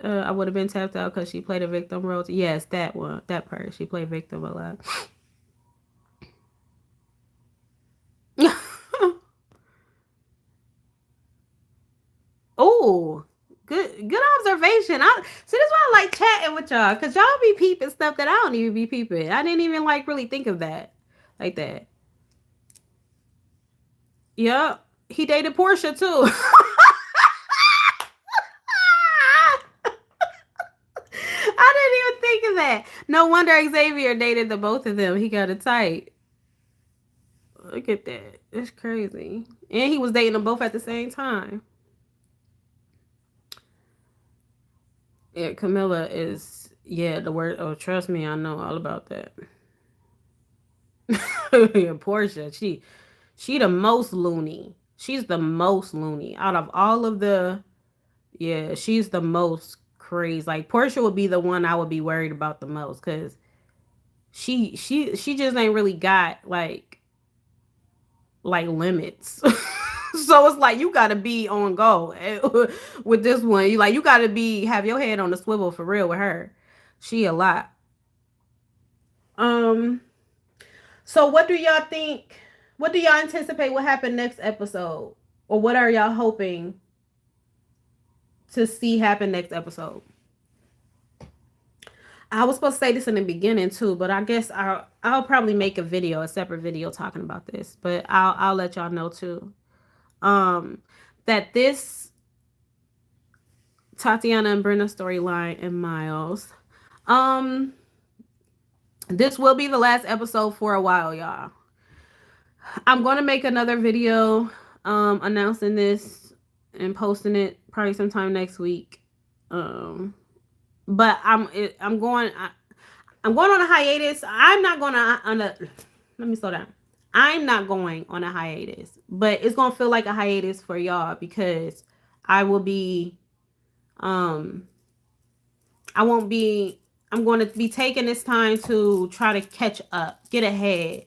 I would have been tapped out because she played a victim role. Yes, that one, that part. She played victim a lot. Oh, good observation. See, that's why I like chatting with y'all because y'all be peeping stuff that I don't even be peeping. I didn't even like really think of that like that. Yep, he dated Portia too. I didn't even think of that. No wonder Xavier dated the both of them. He got it tight. Look at that. It's crazy. And he was dating them both at the same time. Yeah, Camilla is. Yeah, the word. Oh, trust me, I know all about that. Yeah, Portia, she the most loony. She's the most loony out of all of the. Yeah, she's the most crazy. Like Portia would be the one I would be worried about the most because she just ain't really got like limits. So it's like you gotta be on go with this one. You gotta be have your head on the swivel for real with her. She a lot. Um. So what do y'all think? What do y'all anticipate will happen next episode, or what are y'all hoping to see happen next episode? I was supposed to say this in the beginning too, but I guess I'll probably make a video, a separate video talking about this. But I'll let y'all know too. Um, that this Tatiana and Brenda storyline and Miles. Um, this will be the last episode for a while, y'all. I'm gonna make another video announcing this and posting it probably sometime next week. Um, but I'm going on a hiatus. I'm not going on a let me slow down. I'm not going on a hiatus, but it's gonna feel like a hiatus for y'all because I will be um I won't be I'm going to be taking this time to try to catch up, get ahead.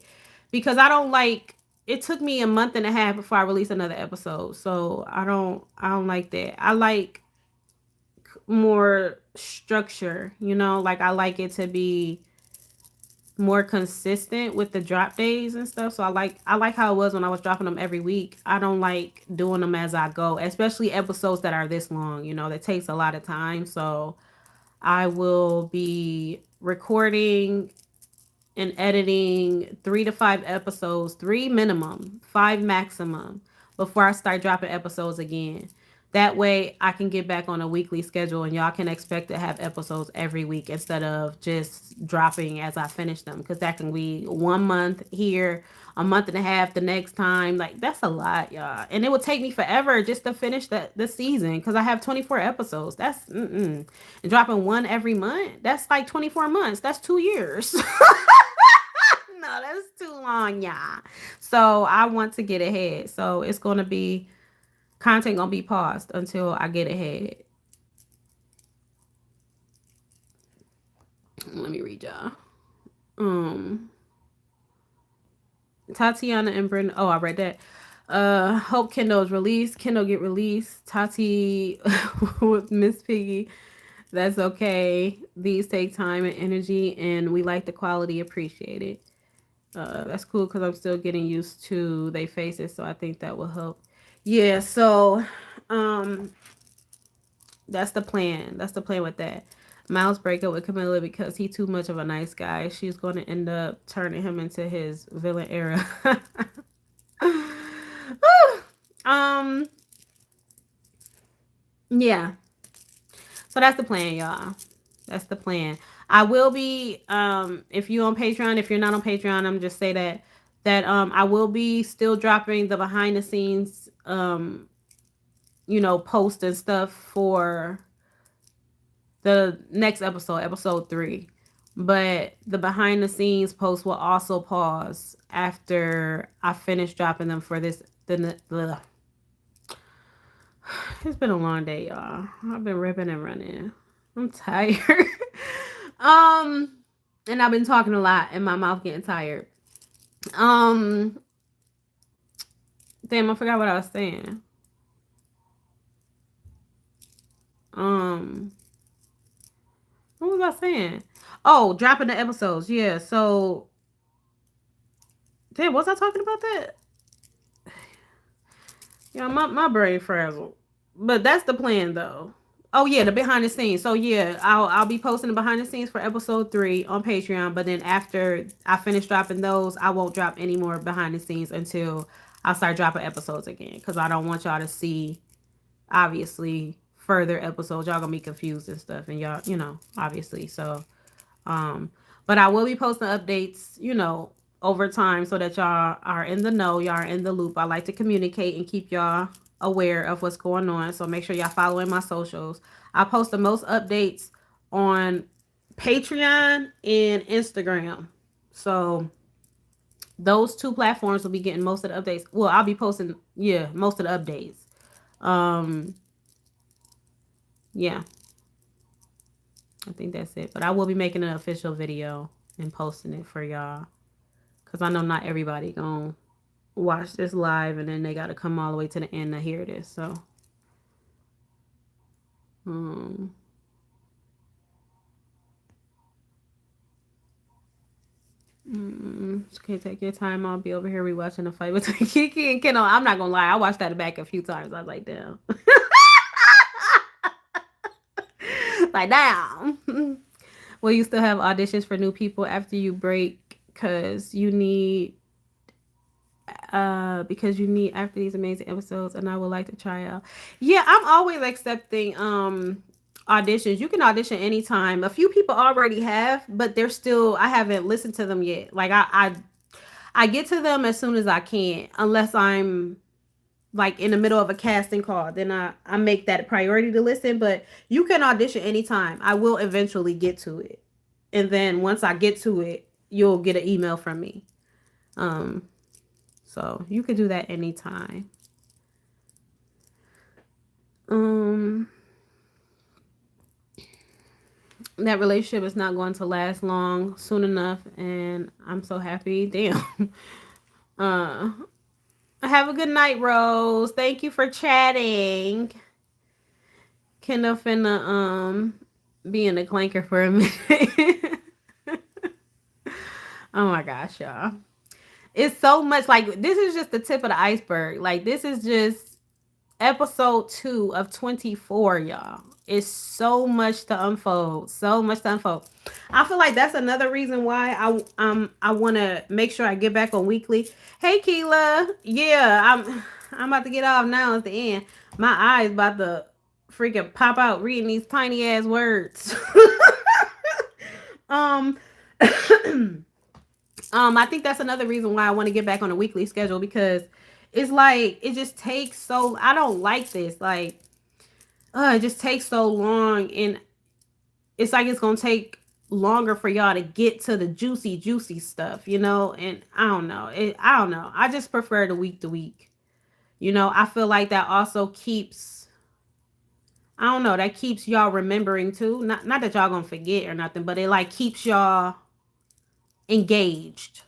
Because I don't like it took me a month and a half before I release another episode. So I don't like that. I like more structure, like I like it to be more consistent with the drop days and stuff. So I like how it was when I was dropping them every week. I don't like doing them as I go, especially episodes that are this long, that takes a lot of time. So I will be recording and editing 3 to 5 episodes, 3 minimum, 5 maximum, before I start dropping episodes again. That way I can get back on a weekly schedule and y'all can expect to have episodes every week instead of just dropping as I finish them. Because that can be 1 month here, a month and a half the next time. Like that's a lot, y'all. And it would take me forever just to finish the season because I have 24 episodes. And dropping one every month, that's like 24 months. That's 2 years. No, that's too long, y'all. So I want to get ahead. So it's gonna be content gonna be paused until I get ahead. Let me read y'all. Um, Tatiana and Brenda. Oh, I read that. Hope Kendall is released. Kendall get released. Tati with Miss Piggy. That's okay. These take time and energy, and we like the quality. Appreciate it. That's cool because I'm still getting used to they faces, so I think that will help. Yeah, so um that's the plan. That's the plan with that. Miles break up with Camilla because he too much of a nice guy. She's going to end up turning him into his villain era. um, yeah. So that's the plan, y'all. That's the plan. I will be if you on Patreon, if you're not on Patreon, I'm just say that I will be still dropping the behind the scenes post and stuff for the next episode, episode 3. But the behind the scenes post will also pause after I finish dropping them for this. It's been a long day, y'all. I've been ripping and running. I'm tired. um, and I've been talking a lot, and my mouth getting tired. Um, damn, I forgot what I was saying. Um, what was I saying? Oh, dropping the episodes. Yeah. So, damn, was I talking about that? Yeah, my brain frazzled. But that's the plan though. Oh yeah, the behind the scenes. So yeah, I'll be posting the behind the scenes for episode 3 on Patreon. But then after I finish dropping those, I won't drop any more behind the scenes until I start dropping episodes again. Because I don't want y'all to see obviously further episodes. Y'all gonna be confused and stuff. And y'all, obviously. So um, but I will be posting updates, over time so that y'all are in the know, y'all are in the loop. I like to communicate and keep y'all aware of what's going on. So make sure y'all following my socials. I post the most updates on Patreon and Instagram. So those two platforms will be getting most of the updates. Well, I'll be posting, yeah, most of the updates. Um, yeah, I think that's it. But I will be making an official video and posting it for y'all because I know not everybody gonna watch this live and then they got to come all the way to the end to hear this. So, um, okay, take your time. I'll be over here rewatching the fight between Kiki and Keno. I'm not gonna lie, I watched that back a few times. I was like, damn, like damn. Will you still have auditions for new people after you break? Because you need after these amazing episodes, and I would like to try out. Yeah, I'm always accepting auditions. You can audition anytime. A few people already have, but they're still I haven't listened to them yet. Like I get to them as soon as I can, unless I'm like in the middle of a casting call. Then I make that a priority to listen. But you can audition anytime. I will eventually get to it, and then once I get to it, you'll get an email from me. Um, so you can do that anytime. Um, that relationship is not going to last long soon enough, and I'm so happy. Damn. Uh, have a good night, Rose. Thank you for chatting. Kendall finna be in the clanker for a minute. Oh my gosh, y'all. It's so much like this is just the tip of the iceberg. Like this is just episode 2 of 24, y'all. It's so much to unfold. So much to unfold. I feel like that's another reason why I want to make sure I get back on weekly. Hey Keela, yeah, I'm about to get off now at the end. My eyes about to freaking pop out reading these tiny ass words. um I think that's another reason why I want to get back on a weekly schedule because it's like it just takes so I don't like this. Like it just takes so long and it's like it's gonna take longer for y'all to get to the juicy stuff, you know? And I don't know. I don't know. I just prefer the week to week. You know, I feel like that also keeps I don't know, that keeps y'all remembering too. Not that y'all gonna forget or nothing, but it like keeps y'all engaged.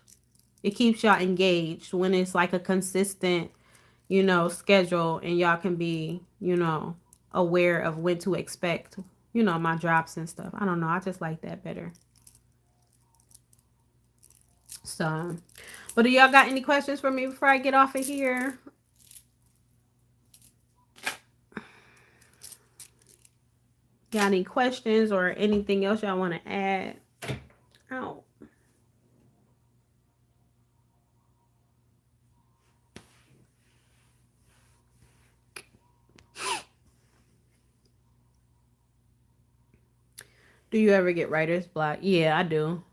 It keeps y'all engaged when it's like a consistent, you know, schedule and y'all can be, you know, aware of when to expect, you know, my drops and stuff. I don't know. I just like that better. So, but do y'all got any questions for me before I get off of here? Got any questions or anything else y'all want to add? Oh. Do you ever get writer's block? Yeah, I do.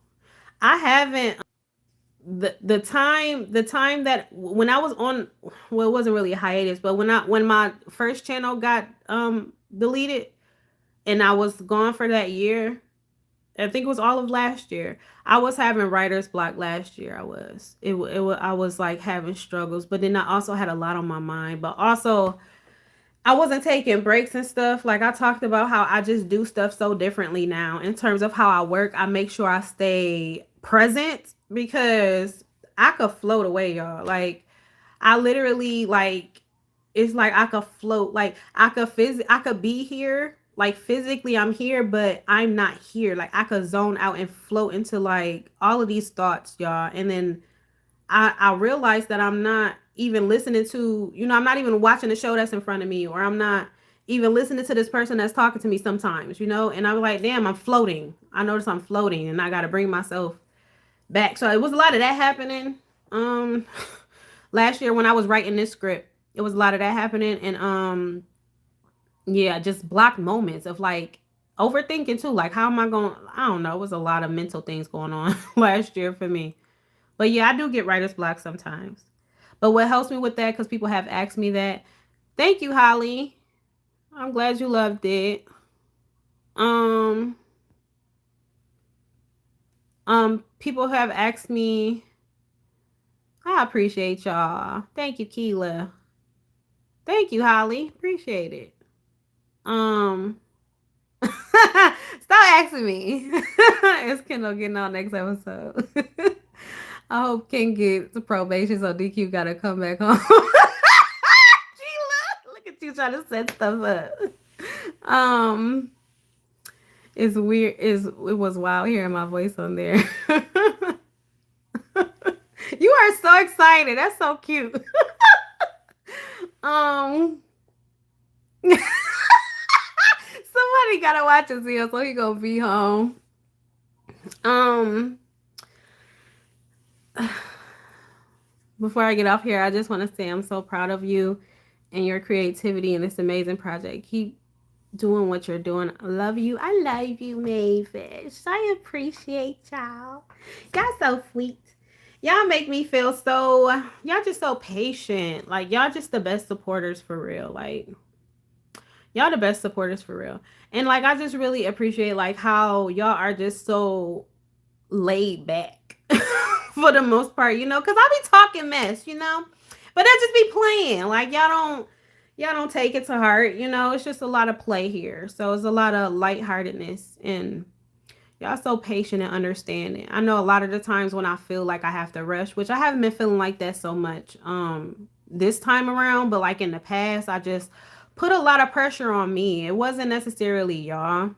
I haven't the time that when I was on well it wasn't really a hiatus, but when my first channel got deleted and I was gone for that year, I think it was all of last year. I was having writer's block last year. I was like having struggles, but then I also had a lot on my mind. But also, I wasn't taking breaks and stuff. Like I talked about how I just do stuff so differently now in terms of how I work. I make sure I stay present because I could float away, y'all. Like I literally like it's like I could float. Like I could be here. Like physically I'm here, but I'm not here. Like I could zone out and float into like all of these thoughts, y'all. And then I realized that I'm not even listening to, you know, I'm not even watching the show that's in front of me, or I'm not even listening to this person that's talking to me sometimes, you know, and I'm like, damn, I'm floating. I notice I'm floating and I got to bring myself back. So it was a lot of that happening. Um, last year when I was writing this script, it was a lot of that happening. And, yeah, just blocked moments of like overthinking too. Like, how am I going? I don't know. It was a lot of mental things going on last year for me. But yeah, I do get writer's block sometimes. But what helps me with that, because people have asked me that. Thank you, Holly. I'm glad you loved it. Um, People have asked me. I appreciate y'all. Thank you, Keela. Thank you, Holly. Appreciate it. Um, stop asking me. It's Kendall getting on next episode. I hope Ken gets probation so DQ gotta come back home. Keela, look at you trying to set stuff up. Um, it's weird. It was wild hearing my voice on there. You are so excited. That's so cute. um, somebody gotta watch his video so he gonna be home. Um, before I get off here, I just want to say I'm so proud of you and your creativity in this amazing project. Keep doing what you're doing. I love you. I love you, Mavis. I appreciate y'all. Y'all so sweet. Y'all make me feel so, y'all just so patient. Like, y'all just the best supporters for real. Like, y'all the best supporters for real. And, like, I just really appreciate, like, how y'all are just so laid back for the most part, you know, because I be talking mess, you know, but I just be playing. Like, y'all don't take it to heart, you know. It's just a lot of play here, so it's a lot of lightheartedness, and y'all so patient and understanding. I know a lot of the times when I feel like I have to rush, which I haven't been feeling like that so much this time around, but like in the past, I just put a lot of pressure on me. It wasn't necessarily y'all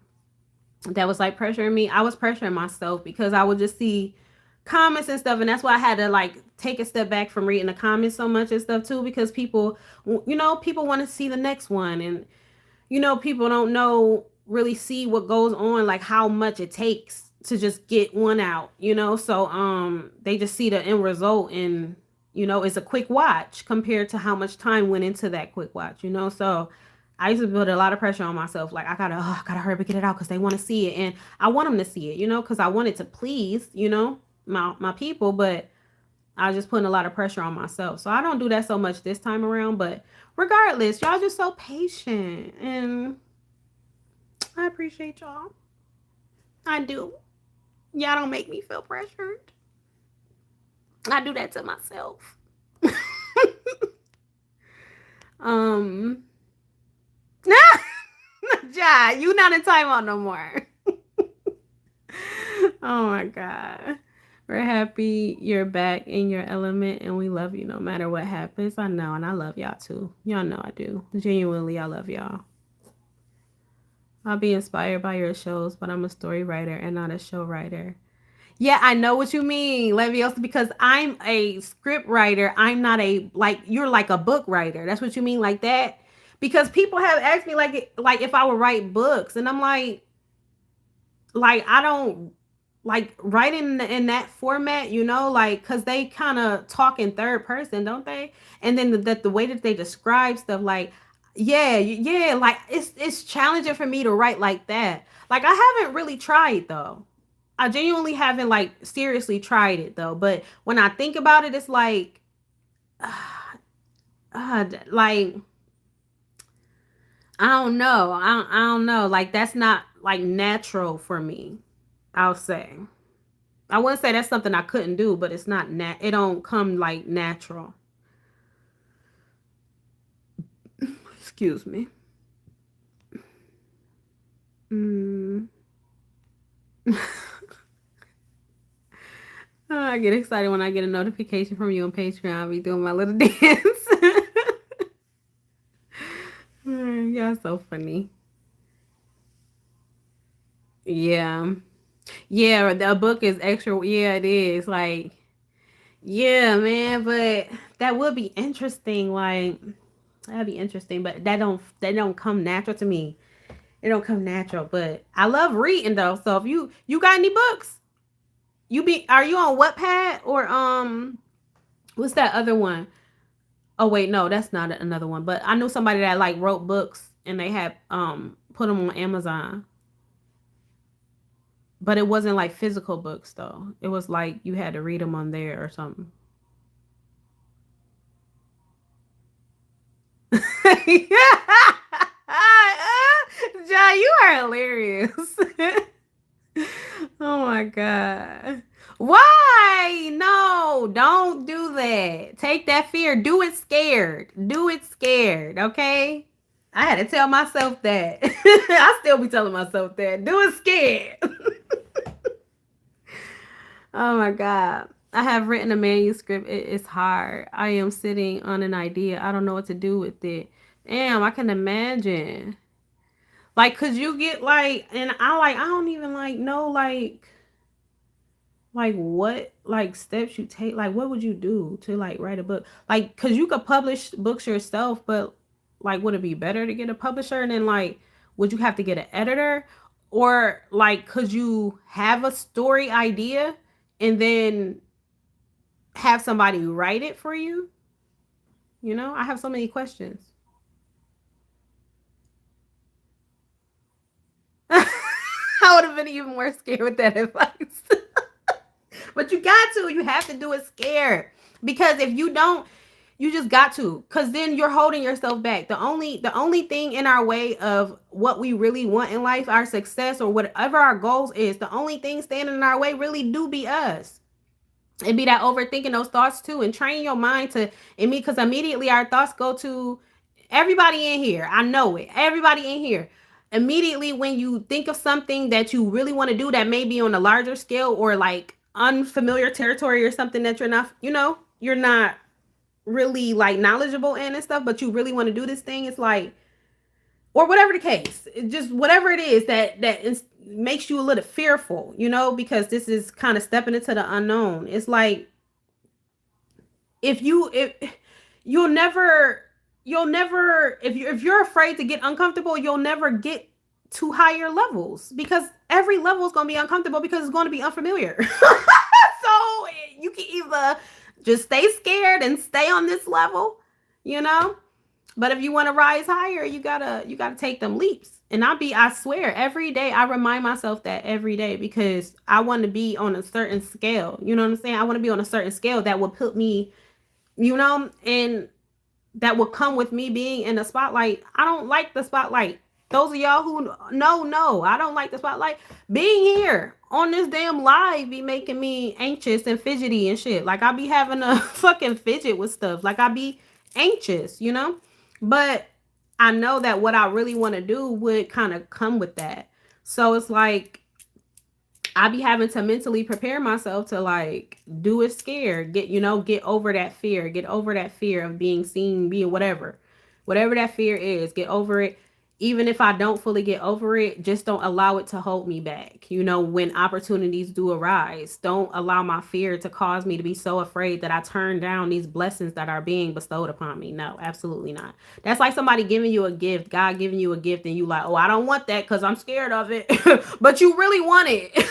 that was like pressuring me. I was pressuring myself because I would just see comments and stuff, and that's why I had to like take a step back from reading the comments so much and stuff too, because people, you know, people want to see the next one, and you know, people don't know really see what goes on, like how much it takes to just get one out, you know. So they just see the end result, and you know, it's a quick watch compared to how much time went into that quick watch, you know. So I used to build a lot of pressure on myself, like I gotta hurry up and get it out because they want to see it, and I want them to see it, you know, because I wanted to please, you know, my people. But I was just putting a lot of pressure on myself, so I don't do that so much this time around. But regardless, y'all just so patient, and I appreciate y'all. I do. Y'all don't make me feel pressured. I do that to myself. um, Ja, you not in timeout no more. Oh my god. We're happy you're back in your element, and we love you no matter what happens. I know, and I love y'all too. Y'all know I do. Genuinely, I love y'all. I'll be inspired by your shows, but I'm a story writer and not a show writer. Yeah, I know what you mean, Leviosa, because I'm a script writer. I'm not a, like, you're like a book writer. That's what you mean, like that? Because people have asked me like if I would write books, and I'm like I don't like writing in that format, you know, like because they kind of talk in third person, don't they? And then the way that they describe stuff, like yeah, like it's challenging for me to write like that. Like I haven't really tried though. I genuinely haven't like seriously tried it though. But when I think about it, it's like, like I don't know. I don't know. Like that's not like natural for me. I'll say. I wouldn't say that's something I couldn't do, but it's not it don't come like natural. Excuse me. Mm. Oh, I get excited when I get a notification from you on Patreon. I'll be doing my little dance. Y'all so funny. Yeah. Yeah, the book is extra. Yeah, it is. Like, yeah, man, but that would be interesting. Like, that'd be interesting, but that don't come natural to me. It don't come natural, but I love reading though. So if you got any books, are you on Wattpad or what's that other one? Oh wait, no, that's not another one. But I knew somebody that like wrote books and they had put them on Amazon. But it wasn't like physical books though. It was like you had to read them on there or something. Ja, you are hilarious. Oh my God. Why? No, don't do that. Take that fear. Do it scared. Do it scared, okay? I had to tell myself that. I still be telling myself that. Do it scared. Oh my God. I have written a manuscript. It's hard. I am sitting on an idea. I don't know what to do with it. Damn, I can imagine. Like, could you get like, and I don't even like know like what like steps you take, like what would you do to like write a book, like because you could publish books yourself, but like would it be better to get a publisher, and then like would you have to get an editor, or like could you have a story idea and then have somebody write it for you? I have so many questions. I would have been even more scared with that advice. But you have to do it scared, because if you don't, you just got to, because then you're holding yourself back. The only thing in our way of what we really want in life, our success or whatever our goals is, the only thing standing in our way really do be us. It be that overthinking those thoughts too, and train your mind to, and me, because immediately our thoughts go to everybody in here. I know it. Everybody in here. Immediately when you think of something that you really want to do that may be on a larger scale or like unfamiliar territory or something that you're not really like knowledgeable in and stuff, but you really want to do this thing, it's like, or whatever the case, just whatever it is makes you a little fearful, because this is kind of stepping into the unknown. It's like, if you'll never if you're afraid to get uncomfortable, you'll never get to higher levels, because every level is going to be uncomfortable because it's going to be unfamiliar. So you can either just stay scared and stay on this level, you know but if you want to rise higher, you gotta take them leaps. And I swear, every day I remind myself that every day, because I want to be on a certain scale. You know what I'm saying? I want to be on a certain scale that will put me, and that will come with me being in the spotlight. I don't like the spotlight. Those of y'all who know, no, I don't like the spotlight. Being here on this damn live be making me anxious and fidgety and shit. Like I be having a fucking fidget with stuff. Like I be anxious. But I know that what I really want to do would kind of come with that. So it's like I be having to mentally prepare myself to like do it scared, get over that fear, get over that fear of being seen, being whatever that fear is, get over it. Even if I don't fully get over it, just don't allow it to hold me back. When opportunities do arise, don't allow my fear to cause me to be so afraid that I turn down these blessings that are being bestowed upon me. No, absolutely not. That's like somebody giving you a gift, God giving you a gift, and you like, oh, I don't want that because I'm scared of it. But you really want it. Like,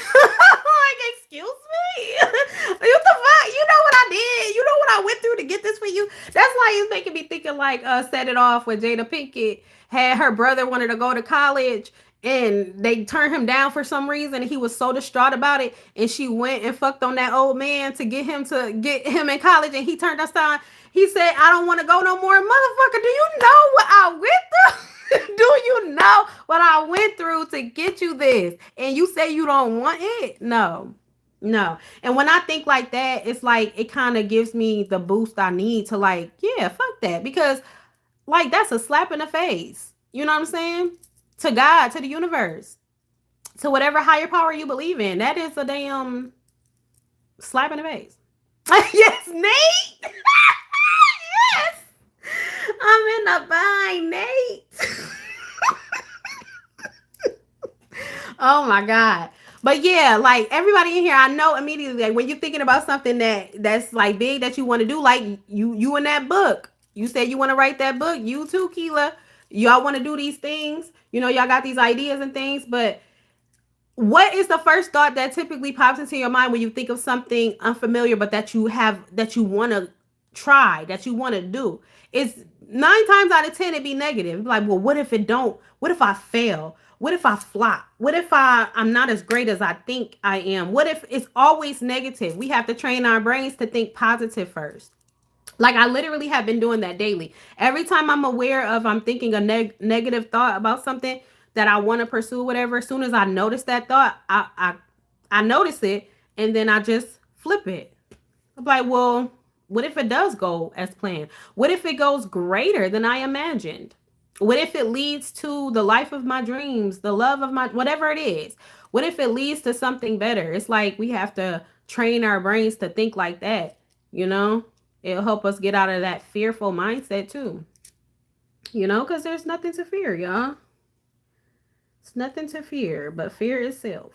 excuse me? What the fuck? You know what I did? You know what I went through to get this for you? That's why it's making me thinking like Set It Off with Jada Pinkett. Had her brother wanted to go to college, and they turned him down for some reason, and he was so distraught about it, and she went and fucked on that old man to get him in college, and he turned us down. He said, I don't want to go no more. Motherfucker, do you know what I went through? Do you know what I went through to get you this? And you say you don't want it? No. No. And when I think like that, it's like it kind of gives me the boost I need to like, yeah, fuck that. Because like that's a slap in the face. You know what I'm saying? To God, to the universe, to whatever higher power you believe in. That is a damn slap in the face. Yes, Nate. Yes. I'm in the bind, Nate. Oh my God. But yeah, like everybody in here, I know immediately, like when you're thinking about something that's like big that you want to do, like you in that book. You said you want to write that book. You too, Keela. Y'all want to do these things. Y'all got these ideas and things, but what is the first thought that typically pops into your mind when you think of something unfamiliar, but that you want to try, that you want to do? It's 9 times out of 10 it be negative. Like, well, what if it don't? What if I fail? What if I flop? What if I'm not as great as I think I am? What if it's always negative? We have to train our brains to think positive first. Like I literally have been doing that daily. Every time I'm thinking a negative thought about something that I want to pursue, whatever. As soon as I notice that thought, I I notice it, and then I just flip it. I'm like, well, what if it does go as planned? What if it goes greater than I imagined? What if it leads to the life of my dreams, the love of my, whatever it is? What if it leads to something better? It's like we have to train our brains to think like that, you know? It'll help us get out of that fearful mindset too, because there's nothing to fear, y'all. It's nothing to fear but fear itself.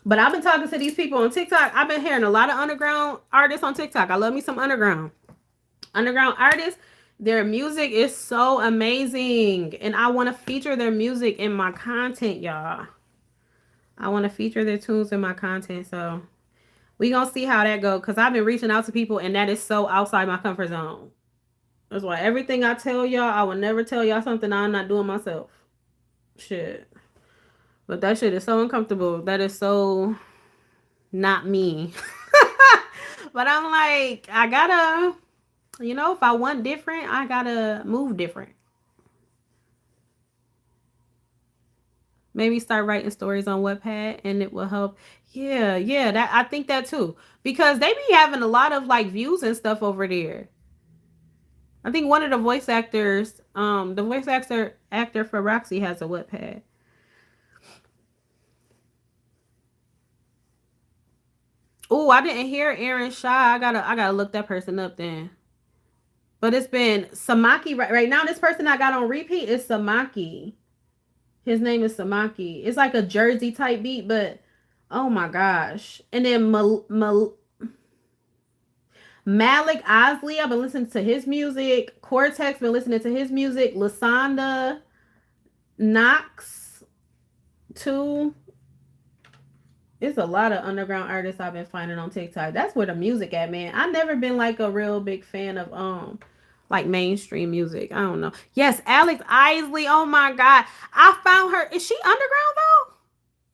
But I've been talking to these people on TikTok. I've been hearing a lot of underground artists on TikTok. I love me some underground artists. Their music is so amazing, and I want to feature their music in my content, y'all. I want to feature their tunes in my content. So we gonna see how that goes. Cause I've been reaching out to people, and that is so outside my comfort zone. That's why everything I tell y'all, I will never tell y'all something I'm not doing myself. Shit. But that shit is so uncomfortable. That is so not me. But I'm like, I gotta, if I want different, I gotta move different. Maybe start writing stories on Wattpad and it will help. Yeah, yeah, that I think that too. Because they be having a lot of like views and stuff over there. I think one of the voice actors, the voice actor for Roxy has a Wattpad. Oh, I didn't hear Aaron Shaw. I gotta look that person up then. But it's been Samaki right now. This person I got on repeat is Samaki. His name is Samaki. It's like a Jersey type beat, but oh my gosh. And then Malik Osley, I've been listening to his music. Cortex, been listening to his music. Lasanda Knox, too. It's a lot of underground artists I've been finding on TikTok. That's where the music at, man. I've never been like a real big fan of like mainstream music. I don't know. Yes, Alex Isley. Oh my god. I found her. Is she underground though?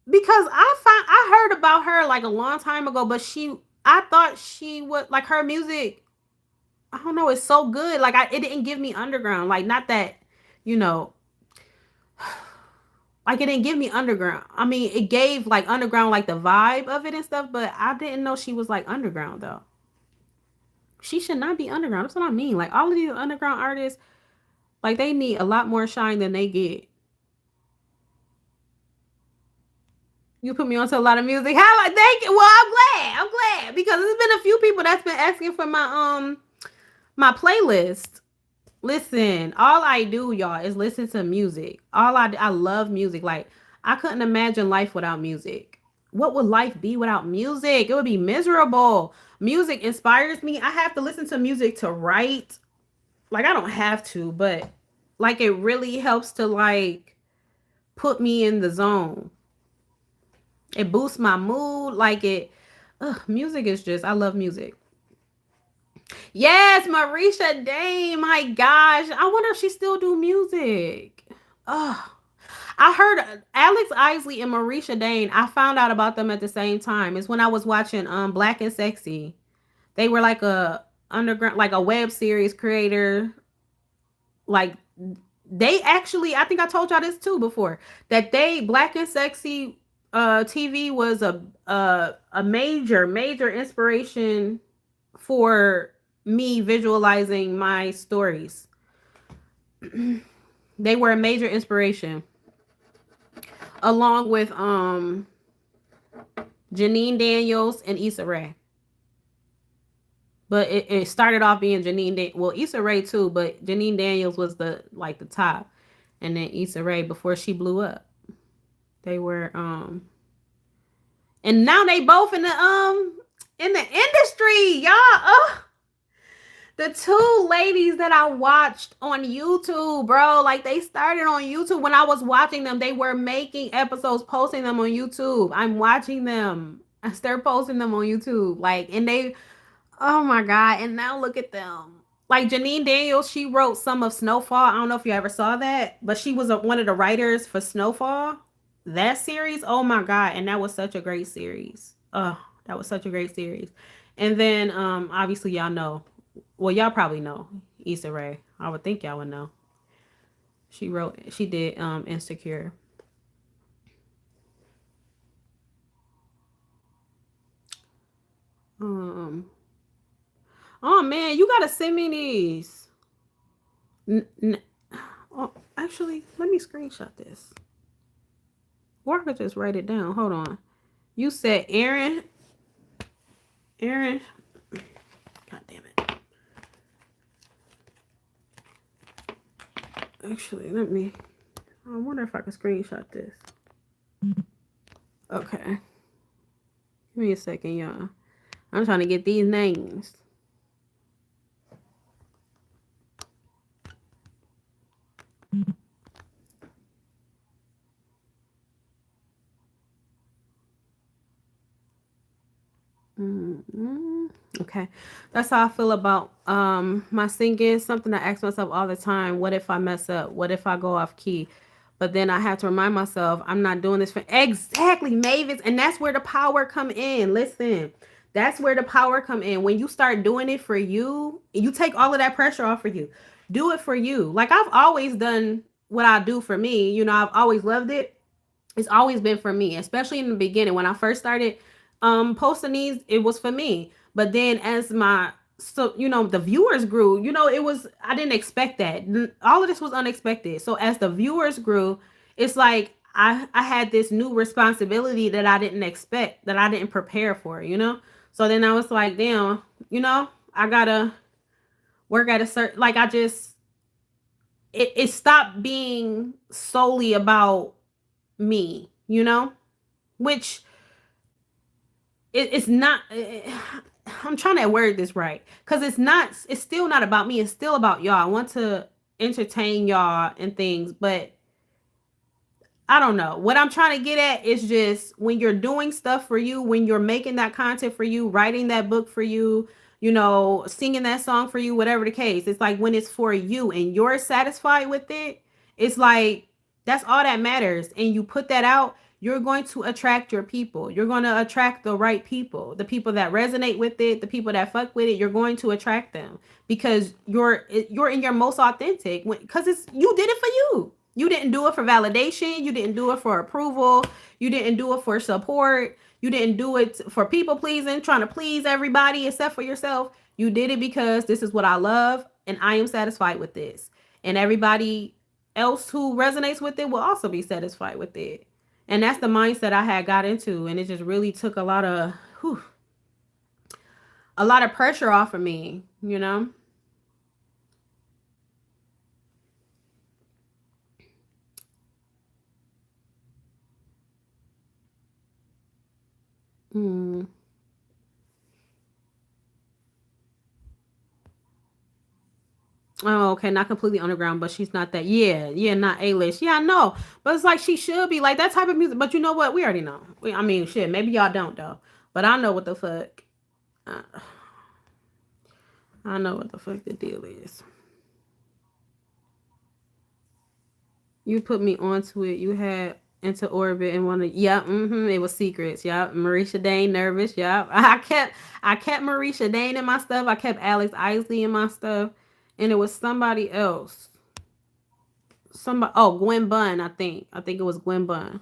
Because I heard about her like a long time ago, but I thought she was like her music, I don't know, it's so good. Like it didn't give me underground. Like not that, you know, like it didn't give me underground. I mean, it gave like underground like the vibe of it and stuff, but I didn't know she was like underground though. She should not be underground. That's what I mean. Like all of these underground artists, like they need a lot more shine than they get. You put me onto a lot of music. How I thank you. Well, I'm glad. I'm glad because there's been a few people that's been asking for my playlist. Listen, all I do, y'all, is listen to music. I love music. Like I couldn't imagine life without music. What would life be without music? It would be miserable. Music inspires me. I have to listen to music to write. Like I don't have to, but like it really helps to like put me in the zone. It boosts my mood. Like music is just, I love music. Yes, Marisha Dane. My gosh. I wonder if she still do music. Ugh. I heard Alex Isley and Marisha Dane. I found out about them at the same time. It's when I was watching Black and Sexy. They were like a underground, like a web series creator. Like they actually, I think I told y'all this too before, that they Black and Sexy TV was a major inspiration for me visualizing my stories. They were a major inspiration along with Janine Daniels and Issa Rae. But it started off being well, Issa Rae too, but Janine Daniels was the top. And then Issa Rae before she blew up. They were and now they both in the industry, y'all. Oh, the two ladies that I watched on YouTube, bro, like they started on YouTube. When I was watching them, they were making episodes, posting them on YouTube. I'm watching them. I start posting them on YouTube. Like, and they, oh my God. And now look at them. Like Janine Daniels, she wrote some of Snowfall. I don't know if you ever saw that, but she was one of the writers for Snowfall. That series, oh my God. And that was such a great series. Oh, that was such a great series. And then obviously y'all know, well, y'all probably know Issa Rae. I would think y'all would know. She did Insecure. Um oh man, you gotta send me these. N- n- oh, actually, let me screenshot this. Or I could just write it down. Hold on. You said Aaron. God damn it. Actually, let me. I wonder if I can screenshot this. Okay. Give me a second, y'all. I'm trying to get these names. Mm-hmm. Okay, that's how I feel about my singing. Something I ask myself all the time: what if I mess up? What if I go off key? But then I have to remind myself I'm not doing this for exactly Mavis, and that's where the power come in. Listen, that's where the power come in. When you start doing it for you, you take all of that pressure off for you. Do it for you. Like I've always done what I do for me. You know, I've always loved it. It's always been for me, especially in the beginning when I first started posting these. It was for me, but then as my the viewers grew, it was, I didn't expect that. All of this was unexpected. So as the viewers grew, it's like I had this new responsibility that I didn't expect, that I didn't prepare for. So then I was like, damn, I gotta work at a certain, like, I just, it stopped being solely about me, which it's not. I'm trying to word this right, because it's still not about me. It's still about y'all. I want to entertain y'all and things, but I don't know. What I'm trying to get at is just when you're doing stuff for you, when you're making that content for you, writing that book for you, singing that song for you, whatever the case. It's like when it's for you and you're satisfied with it, it's like that's all that matters. And you put that out, you're going to attract your people. You're going to attract the right people, the people that resonate with it, the people that fuck with it. You're going to attract them because you're in your most authentic, because it's, you did it for you. You didn't do it for validation. You didn't do it for approval. You didn't do it for support. You didn't do it for people pleasing, trying to please everybody except for yourself. You did it because this is what I love and I am satisfied with this. And everybody else who resonates with it will also be satisfied with it. And that's the mindset I had got into. And it just really took a lot of pressure off of me. Mm. Oh, okay, not completely underground, but she's not that. Yeah, yeah, not A-list. Yeah, I know, but it's like she should be like that type of music. But you know what? We already know. I mean, shit. Maybe y'all don't though, but I know what the fuck. Uh, I know what the fuck the deal is. You put me onto it. You had into orbit and one of, yeah. It was secrets. Yeah, Marisha Dane nervous. Yeah, I kept Marisha Dane in my stuff. I kept Alex Isley in my stuff, and it was somebody else. Somebody. Oh, Gwen Bunn. I think it was Gwen Bunn.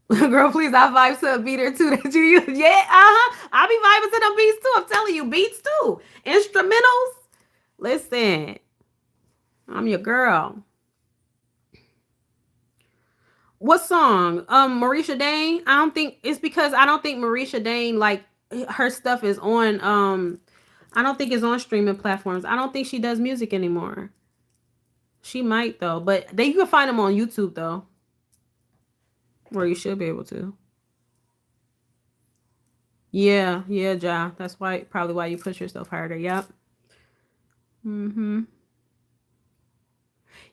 Girl, please, I vibe to a beat or two that you use. Yeah, I be vibing to them beats too. I'm telling you, beats too. Instrumentals. Listen, I'm your girl. What song? Marisha Dane. I don't think it's because I don't think Marisha Dane, like, her stuff is on. I don't think it's on streaming platforms. I don't think she does music anymore. She might though, but they you can find them on YouTube though, or you should be able to. Yeah, yeah, Ja. That's why probably why you push yourself harder. Yep. Mm-hmm.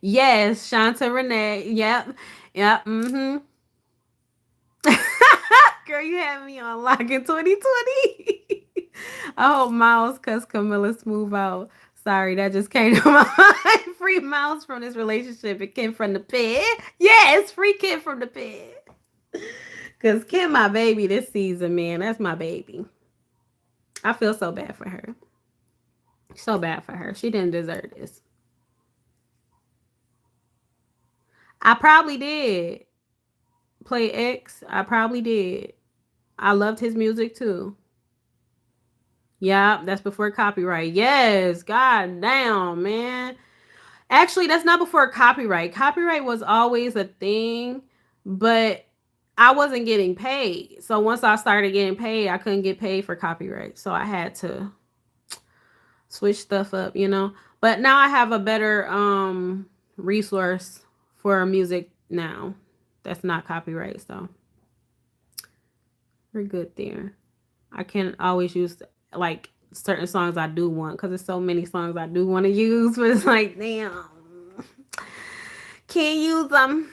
Yes, Shanta Renee. Yep. Yep. Mm-hmm. Girl, you had me on lock in 2020. I hope Miles cuss Camilla smooth out. Sorry, that just came to my mind. Free Miles from this relationship. It came from the pit. Yes, free Kim from the pit. Cause Kim, my baby this season, man. That's my baby. I feel so bad for her. So bad for her. She didn't deserve this. I probably did play X. I probably did. I loved his music too. Yeah, that's before copyright. Yes, god damn, man. Actually, that's not before copyright. Copyright was always a thing, but I wasn't getting paid. So once I started getting paid, I couldn't get paid for copyright. So I had to switch stuff up, you know. But now I have a better resource for music now. That's not copyright, so we're good there. I can always use like certain songs I do want because there's so many songs I do want to use, but it's like, damn, can't use them.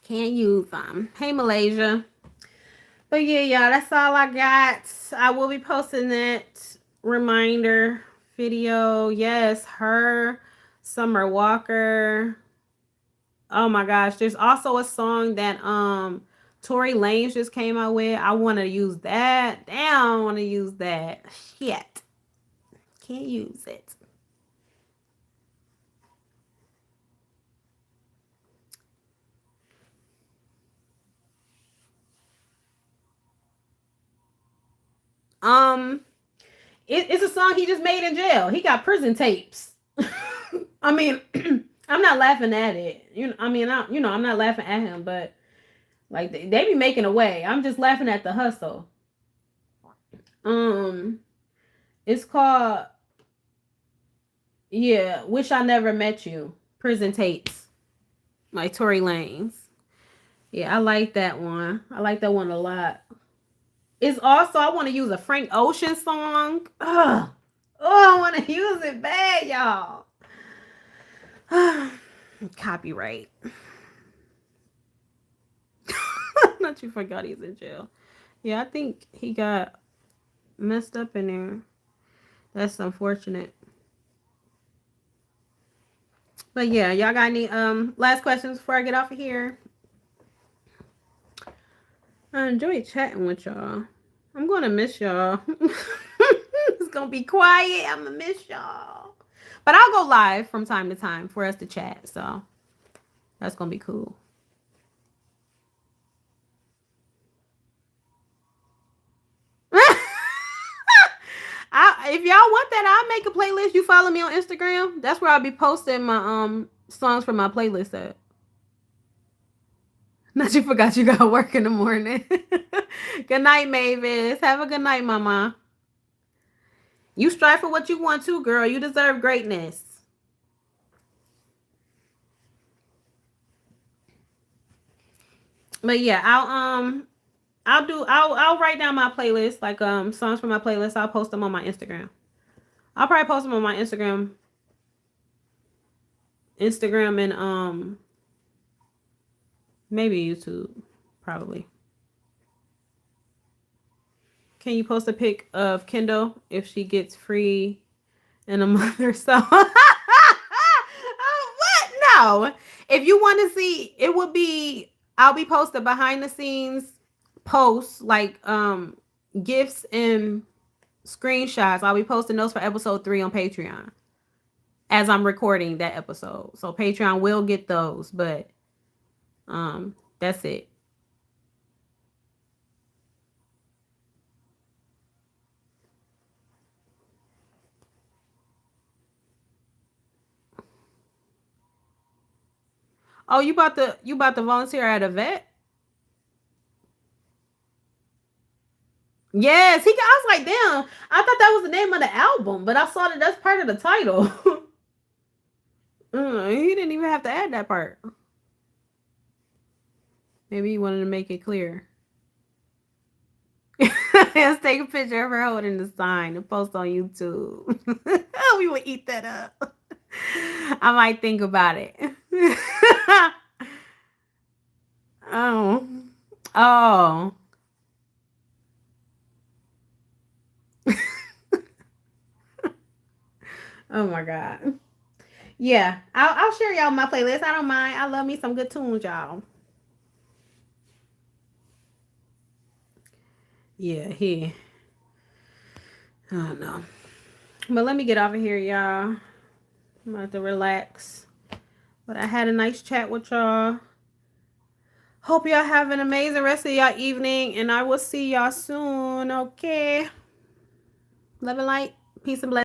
Can't use them. Hey, Malaysia. But yeah, y'all, that's all I got. I will be posting that reminder video. Yes, her, Summer Walker. Oh my gosh, there's also a song that Tory Lanez just came out with. I want to use that. Damn, I want to use that. Shit, can't use it. Um, it's a song he just made in jail. He got prison tapes. I mean, I'm not laughing at it. I'm not laughing at him, but like they be making a way. I'm just laughing at the hustle. Um, it's called yeah, Wish I Never Met You. Prison tapes. Like Tory Lanez. Yeah, I like that one. I like that one a lot. It's also I want to use a Frank Ocean song. Ugh. Oh, I want to use it bad, y'all. Copyright. Not you forgot he's in jail. Yeah, I think he got messed up in there. That's unfortunate. But yeah, y'all got any last questions before I get off of here? I enjoy chatting with y'all. I'm gonna miss y'all. It's gonna be quiet. I'm gonna miss y'all. But I'll go live from time to time for us to chat. So that's gonna be cool. If y'all want that, I'll make a playlist. You follow me on Instagram. That's where I'll be posting my songs from my playlist at. Not you forgot you got work in the morning. Good night, Mavis. Have a good night, mama. You strive for what you want to, girl. You deserve greatness. But yeah, I'll write down my playlist, like songs from my playlist. I'll post them on my Instagram. I'll probably post them on my Instagram and maybe YouTube, probably. Can you post a pic of Kendall if she gets free in a month or so? What? No. If you want to see, it would be. I'll be posting behind the scenes posts like gifts and screenshots. I'll be posting those for episode 3 on Patreon as I'm recording that episode. So Patreon will get those, but that's it. Oh, you about to volunteer at a vet? Yes, I was like, damn. I thought that was the name of the album, but I saw that that's part of the title. He didn't even have to add that part. Maybe he wanted to make it clear. Let's take a picture of her holding the sign and post on YouTube. We would eat that up. I might think about it. Oh. Oh. Oh my God. Yeah. I'll share y'all my playlist. I don't mind. I love me some good tunes, y'all. Yeah, he. Oh no. But let me get off of here, y'all. I'm about to relax. But I had a nice chat with y'all. Hope y'all have an amazing rest of y'all evening, and I will see y'all soon. Okay. Love and light. Peace and blessings.